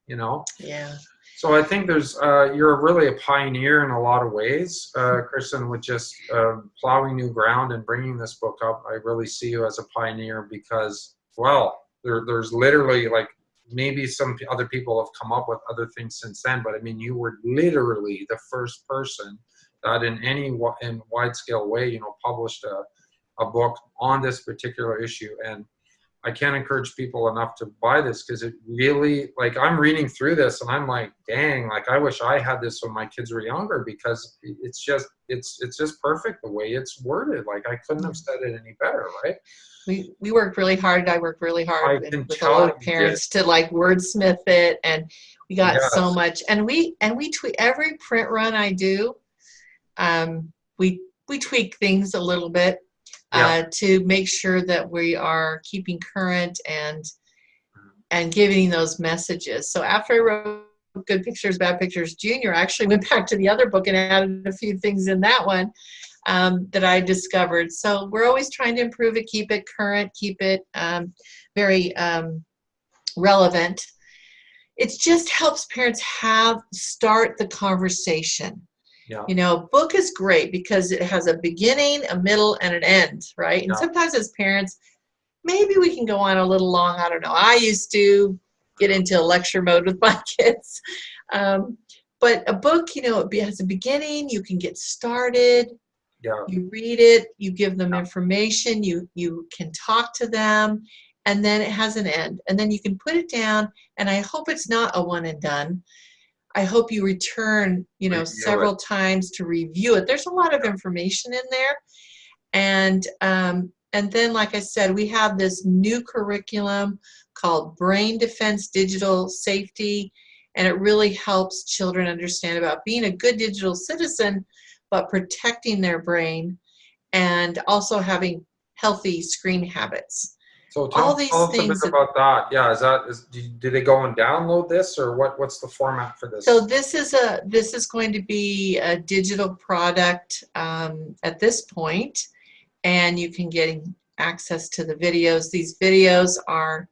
Speaker 2: Yeah.
Speaker 1: so I think you're really a pioneer in a lot of ways, Kristen, with just plowing new ground and bringing this book up. I really see you as a pioneer because, well, there's literally, like, maybe some other people have come up with other things since then, but I mean, you were literally the first person that in wide scale way, published a book on this particular issue. And I can't encourage people enough to buy this because it really, like, I'm reading through this and I'm like, dang, like I wish I had this when my kids were younger, because it's just perfect the way it's worded. Like I couldn't have said it any better, right?
Speaker 2: We worked really hard. I worked really hard
Speaker 1: I can
Speaker 2: with a lot
Speaker 1: tell
Speaker 2: of
Speaker 1: you did.
Speaker 2: parents to like wordsmith it, and we got so
Speaker 1: Yes.
Speaker 2: much. And we tweak every print run I do. We tweak things a little bit
Speaker 1: Yeah.
Speaker 2: to make sure that we are keeping current and giving those messages. So after I wrote Good Pictures, Bad Pictures Junior, I actually went back to the other book and added a few things in that one that I discovered. So we're always trying to improve it, keep it current, keep it very relevant. It just helps parents start the conversation.
Speaker 1: Yeah.
Speaker 2: Book is great because it has a beginning, a middle, and an end, right? And
Speaker 1: Yeah.
Speaker 2: sometimes as parents, maybe we can go on a little long. I don't know. I used to get into lecture mode with my kids. But a book, it has a beginning. You can get started.
Speaker 1: Yeah.
Speaker 2: You read it. You give them information. You can talk to them. And then it has an end. And then you can put it down. And I hope it's not a one and done. I hope you return,
Speaker 1: Review
Speaker 2: several times to review it. There's a lot of information in there. And then, like I said, we have this new curriculum called Brain Defense Digital Safety, and it really helps children understand about being a good digital citizen, but protecting their brain and also having healthy screen habits.
Speaker 1: So
Speaker 2: All
Speaker 1: tell
Speaker 2: these
Speaker 1: us a bit
Speaker 2: things.
Speaker 1: about that. Yeah, do they go and download this, or what's the format for this?
Speaker 2: So this is going to be a digital product at this point, and you can get access to the videos. These videos are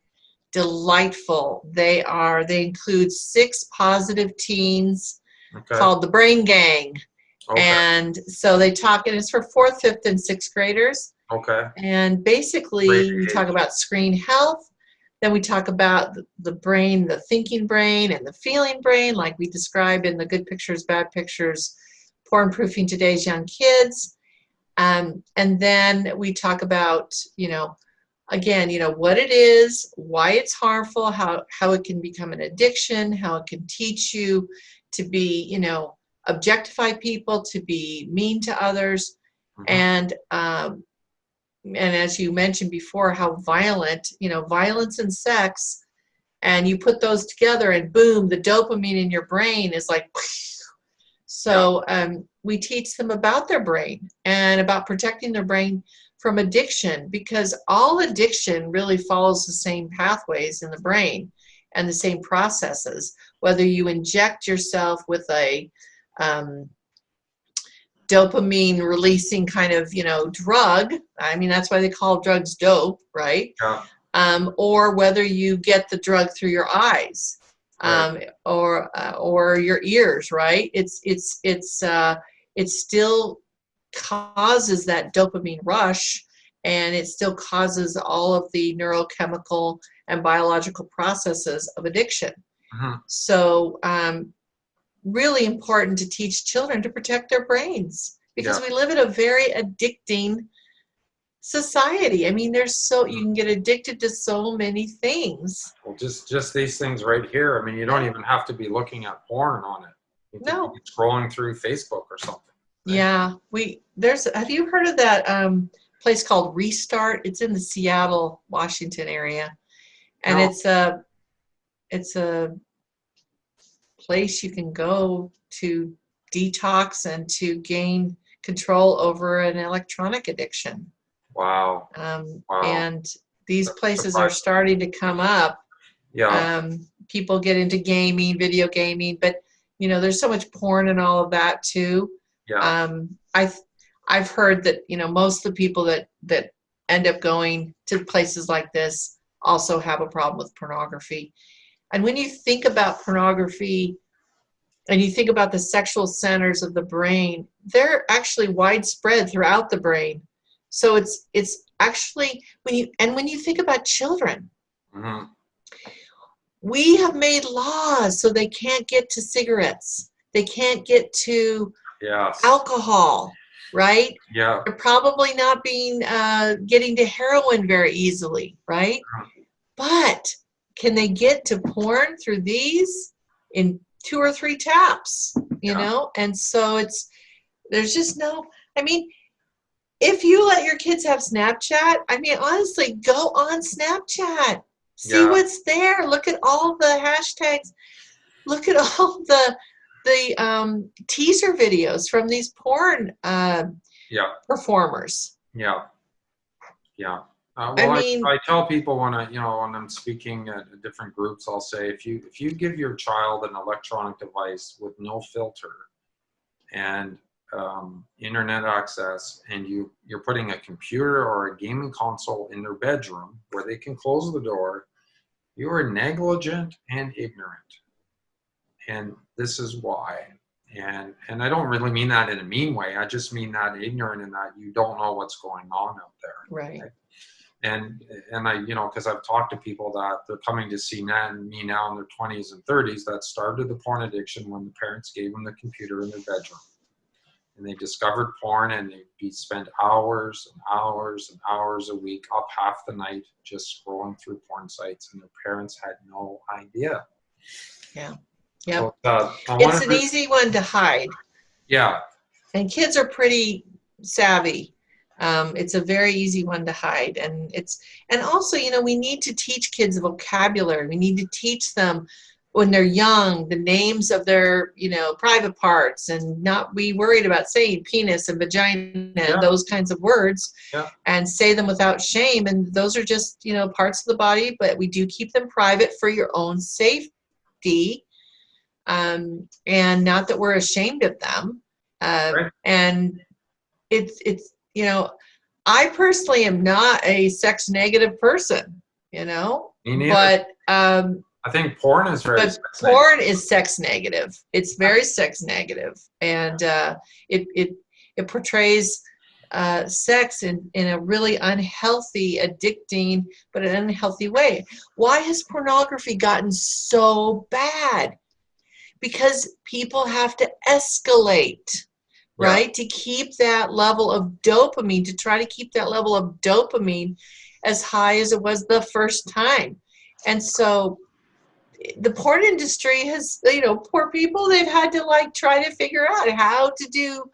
Speaker 2: delightful. They include 6 positive teens called the Brain Gang.
Speaker 1: Okay.
Speaker 2: And so they talk, and it's for 4th, 5th, and 6th graders.
Speaker 1: Okay.
Speaker 2: And basically, we talk about screen health. Then we talk about the brain, the thinking brain and the feeling brain, like we describe in the Good Pictures, Bad Pictures, Porn Proofing Today's Young Kids. And then we talk about, again, what it is, why it's harmful, how it can become an addiction, how it can teach you to be, objectify people, to be mean to others. And as you mentioned before, how violent, violence and sex, and you put those together and boom, the dopamine in your brain is like, so we teach them about their brain and about protecting their brain from addiction, because all addiction really follows the same pathways in the brain and the same processes. Whether you inject yourself with a dopamine releasing kind of, drug, I mean, that's why they call drugs dope, right?
Speaker 1: Yeah.
Speaker 2: Or whether you get the drug through your eyes.
Speaker 1: Right.
Speaker 2: Or your ears, right? It still causes that dopamine rush, and it still causes all of the neurochemical and biological processes of addiction. So really important to teach children to protect their brains, because we live in a very addicting society. I mean, you can get addicted to so many things.
Speaker 1: Well, just these things right here. I mean, you don't even have to be looking at porn on it. You can be scrolling through Facebook or something. Right?
Speaker 2: Yeah, have you heard of that place called Restart? It's in the Seattle, Washington area, and it's a place you can go to detox and to gain control over an electronic addiction.
Speaker 1: Wow.
Speaker 2: And these places are starting to come up.
Speaker 1: Yeah.
Speaker 2: People get into gaming, video gaming, but there's so much porn and all of that too.
Speaker 1: Yeah.
Speaker 2: I've heard that most of the people that end up going to places like this also have a problem with pornography. And when you think about pornography and you think about the sexual centers of the brain, they're actually widespread throughout the brain. So it's actually when you think about children, we have made laws so they can't get to cigarettes, they can't get to alcohol, right?
Speaker 1: Yeah.
Speaker 2: They're probably not getting to heroin very easily, right? But can they get to porn through these in 2 or 3 taps? And so there's just no. I mean, if you let your kids have Snapchat, I mean, honestly, go on Snapchat. See what's there. Look at all the hashtags. Look at all the teaser videos from these porn performers.
Speaker 1: Yeah. I tell people when I'm speaking at different groups, I'll say if you give your child an electronic device with no filter and internet access, and you're putting a computer or a gaming console in their bedroom where they can close the door, you are negligent and ignorant. And this is why. And I don't really mean that in a mean way. I just mean that ignorant in that you don't know what's going on out there.
Speaker 2: Right.
Speaker 1: And I, because I've talked to people that they're coming to see me now in their 20s and 30s that started the porn addiction when the parents gave them the computer in their bedroom. And they discovered porn, and they'd spend hours and hours and hours a week, up half the night, just scrolling through porn sites, and their parents had no idea.
Speaker 2: Yeah. Yeah.
Speaker 1: So,
Speaker 2: it's an easy one to hide.
Speaker 1: Yeah.
Speaker 2: And kids are pretty savvy. It's a very easy one to hide. And also, we need to teach kids vocabulary. We need to teach them when they're young the names of their, private parts, and not be worried about saying penis and vagina and those kinds of words, and say them without shame. And those are just, parts of the body, but we do keep them private for your own safety. And not that we're ashamed of them.
Speaker 1: Right.
Speaker 2: And it's, I personally am not a sex negative person,
Speaker 1: Me neither.
Speaker 2: but,
Speaker 1: I think porn is very
Speaker 2: sex negative. Porn is sex negative. It's very sex negative. And, it portrays, sex in a really unhealthy, addicting, but an unhealthy way. Why has pornography gotten so bad? Because people have to escalate, right? To keep that level of dopamine, to try to keep that level of dopamine as high as it was the first time. And so the porn industry has, poor people, they've had to like try to figure out how to do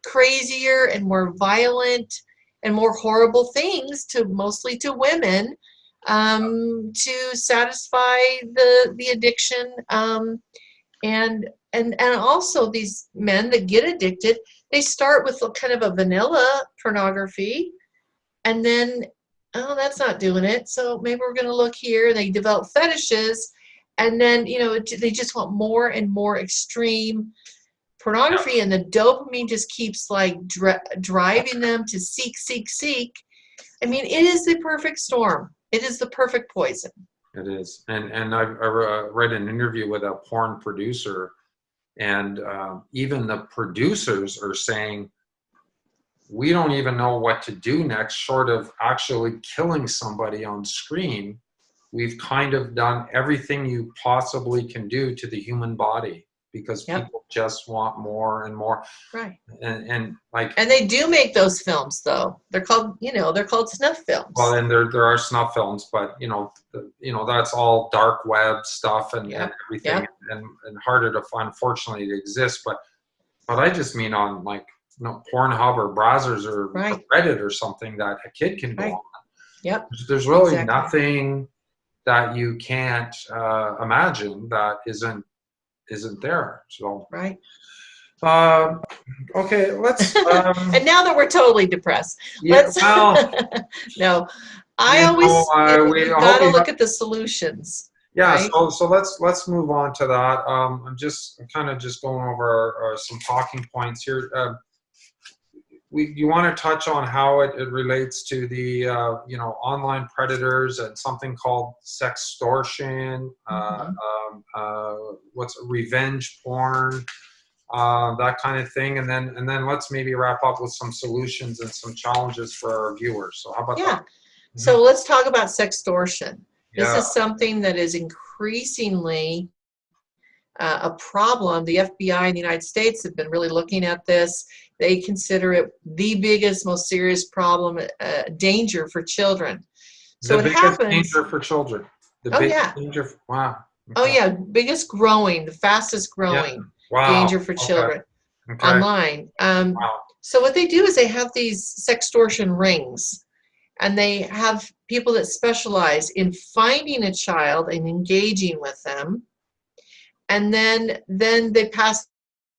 Speaker 2: crazier and more violent and more horrible things mostly to women, to satisfy the addiction, and also these men that get addicted, they start with kind of a vanilla pornography, and then, oh, that's not doing it, so maybe we're going to look here, and they develop fetishes, and then they just want more and more extreme pornography, and the dopamine just keeps like driving them to seek. I mean, it is the perfect storm. It is the perfect poison.
Speaker 1: It is. And I read an interview with a porn producer, and even the producers are saying, we don't even know what to do next, short of actually killing somebody on screen. We've kind of done everything you possibly can do to the human body, because people just want more and more.
Speaker 2: Right.
Speaker 1: And
Speaker 2: they do make those films, though. They're called snuff films.
Speaker 1: Well, and there are snuff films, but that's all dark web stuff and everything, and harder to find, unfortunately, to exist. But I just mean on like Pornhub or Brazzers or Reddit or something that a kid can go on.
Speaker 2: Yep.
Speaker 1: There's really nothing that you can't imagine that isn't there. So okay, let's
Speaker 2: and now that we're totally depressed, no, I always we gotta look at the solutions.
Speaker 1: So let's move on to that. I'm kind of going over some talking points here. You want to touch on how it relates to the online predators and something called sextortion, what's revenge porn, that kind of thing, and then let's maybe wrap up with some solutions and some challenges for our viewers. So how about that?
Speaker 2: So let's talk about sextortion. This is something that is increasingly a problem. The FBI in the United States have been really looking at this. They consider it the biggest, most serious problem, danger for children. So
Speaker 1: the biggest danger for children. Danger. Wow. Okay.
Speaker 2: Oh yeah, the fastest growing danger for children online. So what they do is they have these sextortion rings, and they have people that specialize in finding a child and engaging with them, and then they pass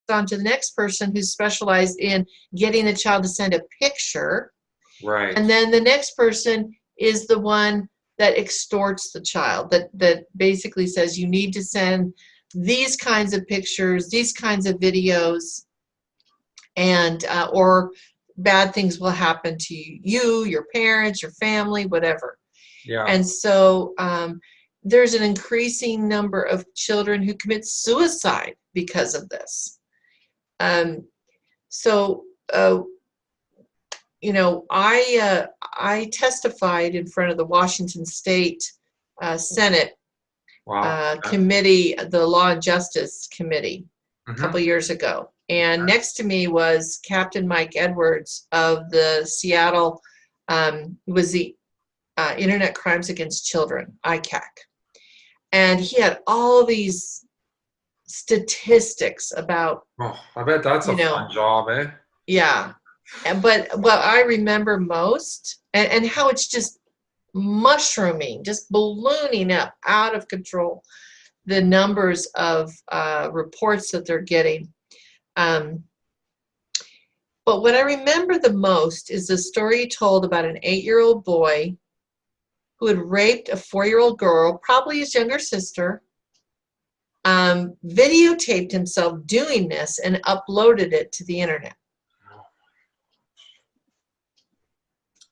Speaker 2: on to the next person who's specialized in getting the child to send a picture.
Speaker 1: Right.
Speaker 2: And then the next person is the one that extorts the child, that basically says you need to send these kinds of pictures, these kinds of videos, and or bad things will happen to you, your parents, your family, whatever.
Speaker 1: Yeah.
Speaker 2: And so there's an increasing number of children who commit suicide because of this. I testified in front of the Washington State Senate committee, the Law and Justice Committee, a couple years ago. And next to me was Captain Mike Edwards of the Seattle, was the Internet Crimes Against Children, ICAC. And he had all these statistics about.
Speaker 1: Oh, I bet that's a fun job, eh?
Speaker 2: Yeah. But what I remember most, and how it's just mushrooming, just ballooning up out of control, the numbers of reports that they're getting. But what I remember the most is the story told about an 8-year-old boy who had raped a 4-year-old girl, probably his younger sister, videotaped himself doing this and uploaded it to the internet.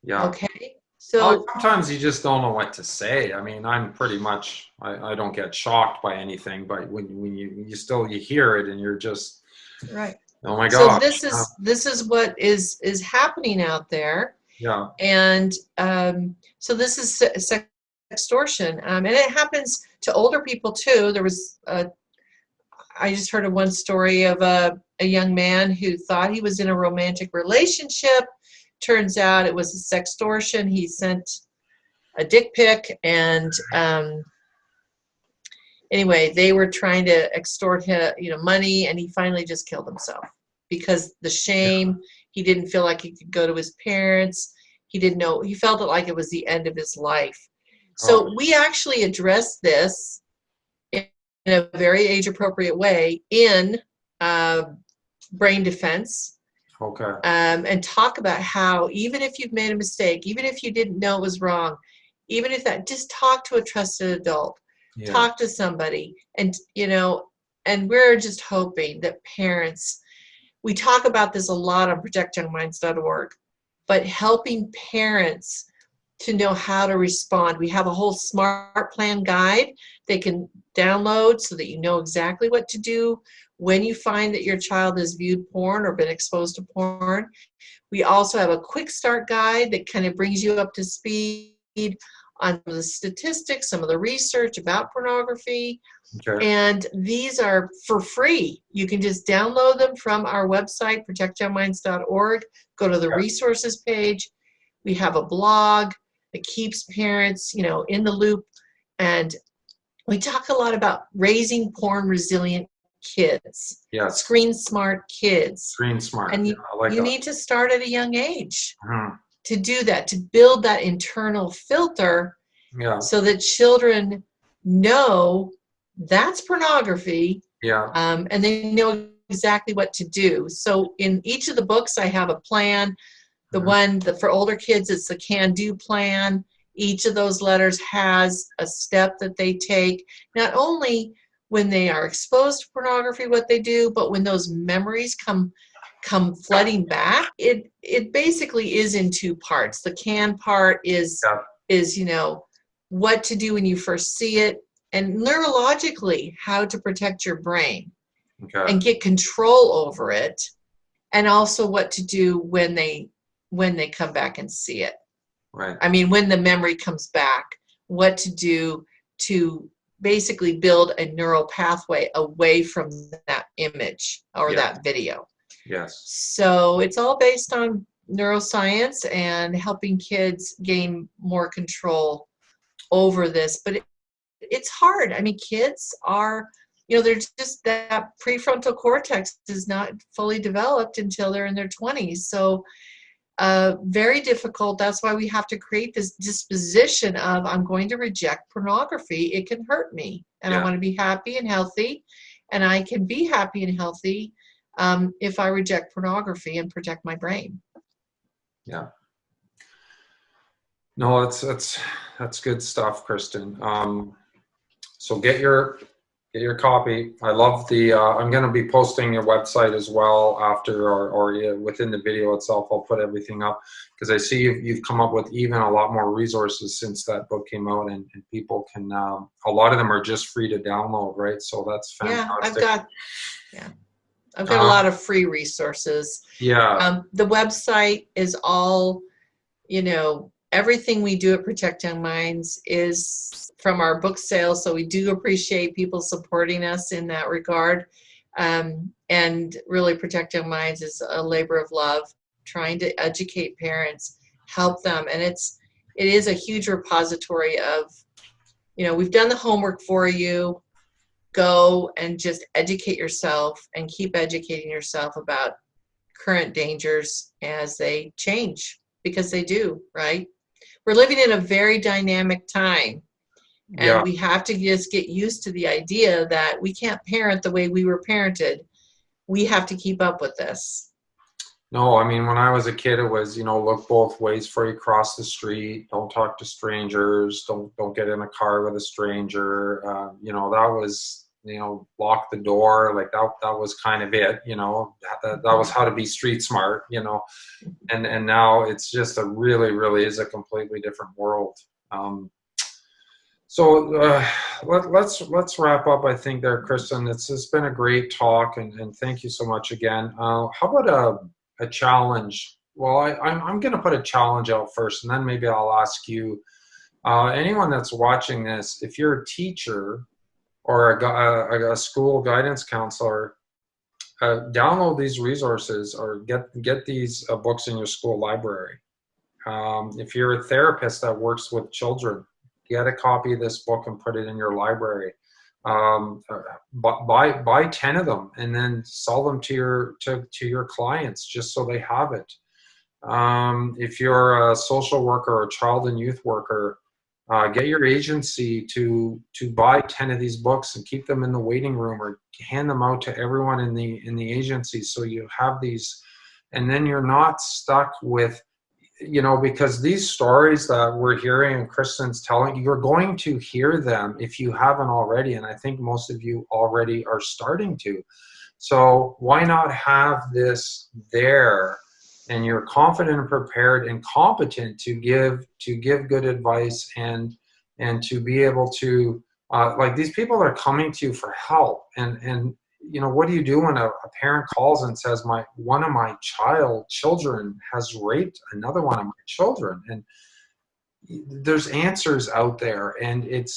Speaker 1: Yeah.
Speaker 2: Okay. So
Speaker 1: sometimes you just don't know what to say. I mean, I'm pretty much, I don't get shocked by anything, but when you hear it and you're just
Speaker 2: right.
Speaker 1: Oh my
Speaker 2: So
Speaker 1: gosh.
Speaker 2: this is what is happening out there.
Speaker 1: Yeah.
Speaker 2: And so this is sextortion, and it happens to older people too. I just heard of one story of a young man who thought he was in a romantic relationship. Turns out it was a sextortion. He sent a dick pic, and anyway, they were trying to extort him, money, and he finally just killed himself because the
Speaker 1: Yeah.
Speaker 2: shame. He didn't feel like he could go to his parents. He didn't know. He felt it like it was the end of his life.
Speaker 1: Oh,
Speaker 2: So we actually addressed this in a very age-appropriate way in uh, brain defense,
Speaker 1: okay.
Speaker 2: and talk about how even if you've made a mistake, even if you didn't know it was wrong, even if that, just talk to a trusted adult,
Speaker 1: Yeah.
Speaker 2: talk to somebody, and we're just hoping that parents, we talk about this a lot on protectyoungminds.org, but helping parents to know how to respond. We have a whole smart plan guide they can download so that you know exactly what to do when you find that your child has viewed porn or been exposed to porn. We also have a quick start guide that kind of brings you up to speed on the statistics, some of the research about pornography.
Speaker 1: Okay.
Speaker 2: And these are for free. You can just download them from our website, protectyoungminds.org. Go to the
Speaker 1: Yeah.
Speaker 2: resources page. We have a blog that keeps parents, in the loop. And we talk a lot about raising porn resilient kids,
Speaker 1: Yes.
Speaker 2: screen smart kids.
Speaker 1: Screen smart.
Speaker 2: And
Speaker 1: Yeah, I like
Speaker 2: you
Speaker 1: that.
Speaker 2: need to start at a young age
Speaker 1: Mhm.
Speaker 2: to do that, to build that internal filter
Speaker 1: Yeah.
Speaker 2: so that children know that's pornography,
Speaker 1: Yeah.
Speaker 2: and they know exactly what to do. So in each of the books, I have a plan. The
Speaker 1: Mhm.
Speaker 2: one that for older kids, it's the can-do plan. Each of those letters has a step that they take, not only when they are exposed to pornography, what they do, but when those memories come flooding back. It basically is in two parts. The can part is
Speaker 1: Yeah.
Speaker 2: what to do when you first see it, and neurologically how to protect your brain
Speaker 1: Okay.
Speaker 2: and get control over it, and also what to do when they come back and see it.
Speaker 1: Right.
Speaker 2: I mean, when the memory comes back, what to do to basically build a neural pathway away from that image or
Speaker 1: Yeah.
Speaker 2: that video.
Speaker 1: Yes.
Speaker 2: So it's all based on neuroscience and helping kids gain more control over this. But it's hard. I mean, kids are, they're just, that prefrontal cortex is not fully developed until they're in their 20s. So very difficult. That's why we have to create this disposition of, I'm going to reject pornography. It can hurt me, and I
Speaker 1: Yeah.
Speaker 2: want to be happy and healthy, and I can be happy and healthy if I reject pornography and protect my brain.
Speaker 1: Yeah. No, that's good stuff, Kristen. So get your copy. I love the. I'm going to be posting your website as well after, or yeah, within the video itself. I'll put everything up because I see you've come up with even a lot more resources since that book came out, and people can. A lot of them are just free to download, right? So that's
Speaker 2: Yeah,
Speaker 1: fantastic.
Speaker 2: I've got a lot of free resources.
Speaker 1: Yeah.
Speaker 2: The website is all, everything we do at Protect Young Minds is from our book sales. So we do appreciate people supporting us in that regard. And really, Protect Young Minds is a labor of love, trying to educate parents, help them. And it is a huge repository of, we've done the homework for you. Go and just educate yourself and keep educating yourself about current dangers as they change, because they do, right? We're living in a very dynamic time, and
Speaker 1: Yeah.
Speaker 2: we have to just get used to the idea that we can't parent the way we were parented. We have to keep up with this.
Speaker 1: No, I mean, when I was a kid, it was, look both ways before you cross the street. Don't talk to strangers. Don't get in a car with a stranger. That was, lock the door. Like that was kind of it. That was how to be street smart. And now it's just really is a completely different world. So let's wrap up. I think there, Kristen. It's been a great talk, and thank you so much again. How about a challenge? Well, I'm going to put a challenge out first, and then maybe I'll ask you. Anyone that's watching this, if you're a teacher or a school guidance counselor, download these resources or get these books in your school library. If you're a therapist that works with children, get a copy of this book and put it in your library. Buy 10 of them and then sell them to your clients just so they have it. If you're a social worker or a child and youth worker, get your agency to buy 10 of these books and keep them in the waiting room or hand them out to everyone in the agency so you have these, and then you're not stuck with, because these stories that we're hearing and Kristen's telling, you're going to hear them if you haven't already, and I think most of you already are starting to. So why not have this there, and you're confident and prepared and competent to give good advice and to be able to, like, these people are coming to you for help, and what do you do when a parent calls and says, one of my children has raped another one of my children? And there's answers out there, and it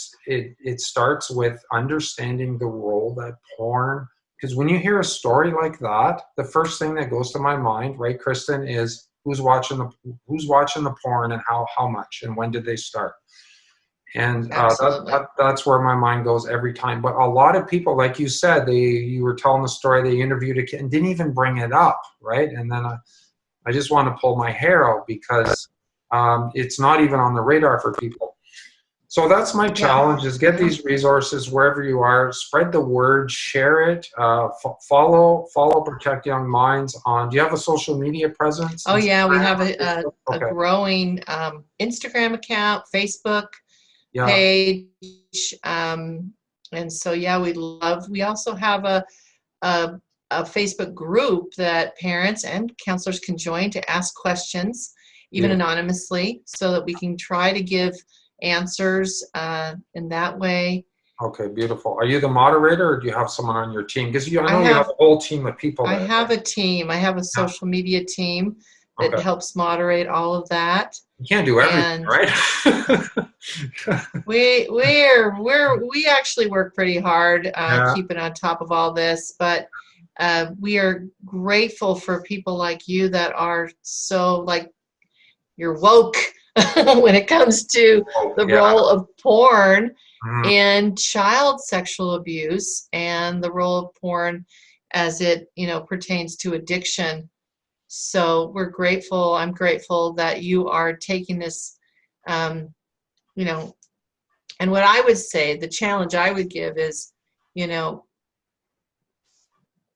Speaker 1: starts with understanding the role that porn, because when you hear a story like that, the first thing that goes to my mind, right, Kristen, is who's watching the porn and how much and when did they start? And that's where my mind goes every time. But a lot of people, like you said, you were telling the story, they interviewed a kid and didn't even bring it up, right? And then I just want to pull my hair out because it's not even on the radar for people. So that's my challenge: is get these resources wherever you are, spread the word, share it, follow Protect Young Minds on. Do you have a social media presence?
Speaker 2: Oh yeah, we have a growing Instagram account, Facebook page, and so we also have a Facebook group that parents and counselors can join to ask questions, even anonymously, so that we can try to give answers in that way.
Speaker 1: Okay, beautiful. Are you the moderator, or do you have someone on your team? Because I know you have a whole team of people.
Speaker 2: I have a team. I have a social media team that helps moderate all of that.
Speaker 1: You can't do everything, right?
Speaker 2: we actually work pretty hard keeping on top of all this, but we are grateful for people like you that are so, like, you're woke when it comes to the role of porn in child sexual abuse and the role of porn as it pertains to addiction. So we're grateful. I'm grateful that you are taking this, and what I would say, the challenge I would give is,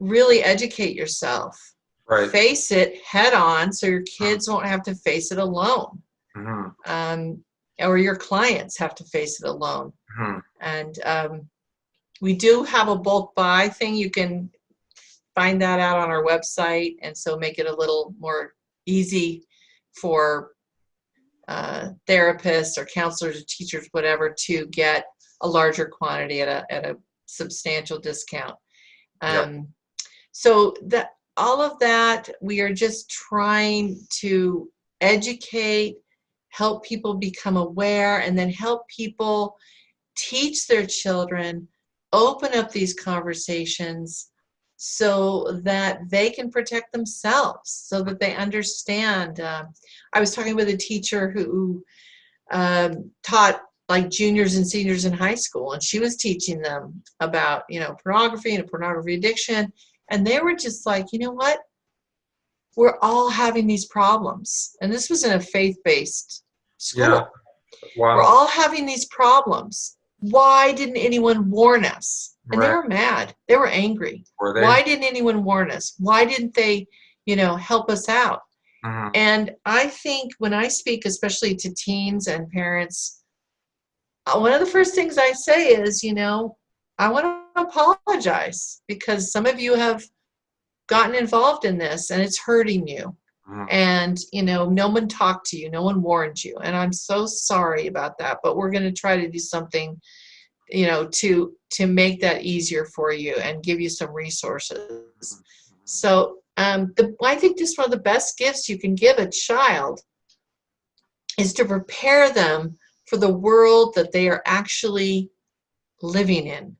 Speaker 2: really educate yourself. Right. Face it head on so your kids won't have to face it alone. Or your clients have to face it alone. And we do have a bulk buy thing. You can find that out on our website, and so make it a little more easy for therapists or counselors or teachers, whatever, to get a larger quantity at a substantial discount. So that all of that, we are just trying to educate, help people become aware, and then help people teach their children, open up these conversations so that they can protect themselves, so that they understand. I was talking with a teacher who taught like juniors and seniors in high school, and she was teaching them about, pornography and pornography addiction, and they were just like, you know what? We're all having these problems. And this was in a faith-based school. Yeah. Wow. We're all having these problems. Why didn't anyone warn us? And they were mad. They were angry. Were they? Why didn't anyone warn us? Why didn't they, help us out? And I think when I speak, especially to teens and parents, one of the first things I say is, I want to apologize because some of you have gotten involved in this and it's hurting you. And, no one talked to you. No one warned you. And I'm so sorry about that. But we're going to try to do something you know, to make that easier for you and give you some resources. So I think just one of the best gifts you can give a child is to prepare them for the world that they are actually living in.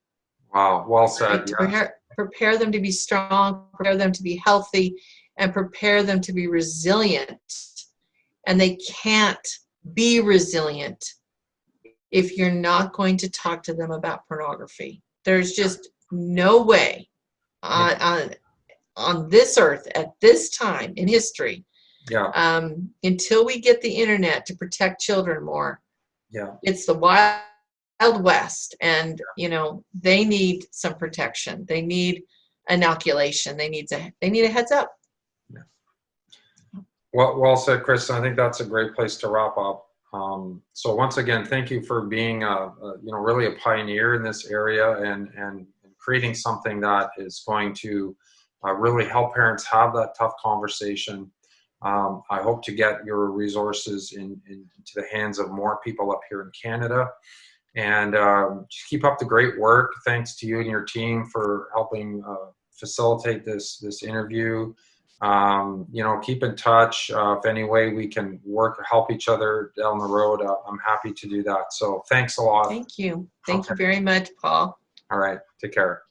Speaker 1: Wow, well said.
Speaker 2: Right? To
Speaker 1: Yes.
Speaker 2: prepare them to be strong, prepare them to be healthy, and prepare them to be resilient. And they can't be resilient if you're not going to talk to them about pornography. There's just no way on this earth at this time in history,
Speaker 1: Yeah.
Speaker 2: until we get the internet to protect children more.
Speaker 1: Yeah.
Speaker 2: It's the wild west, and you know, they need some protection. They need inoculation. They need a heads up.
Speaker 1: Well said, Kristen. I think that's a great place to wrap up. So once again, thank you for being, really a pioneer in this area and creating something that is going to really help parents have that tough conversation. I hope to get your resources into the hands of more people up here in Canada. And just keep up the great work. Thanks to you and your team for helping facilitate this interview. Keep in touch. If any way we can help each other down the road, I'm happy to do that. So thanks a lot.
Speaker 2: Thank you. Thank you very much, Paul.
Speaker 1: All right. Take care.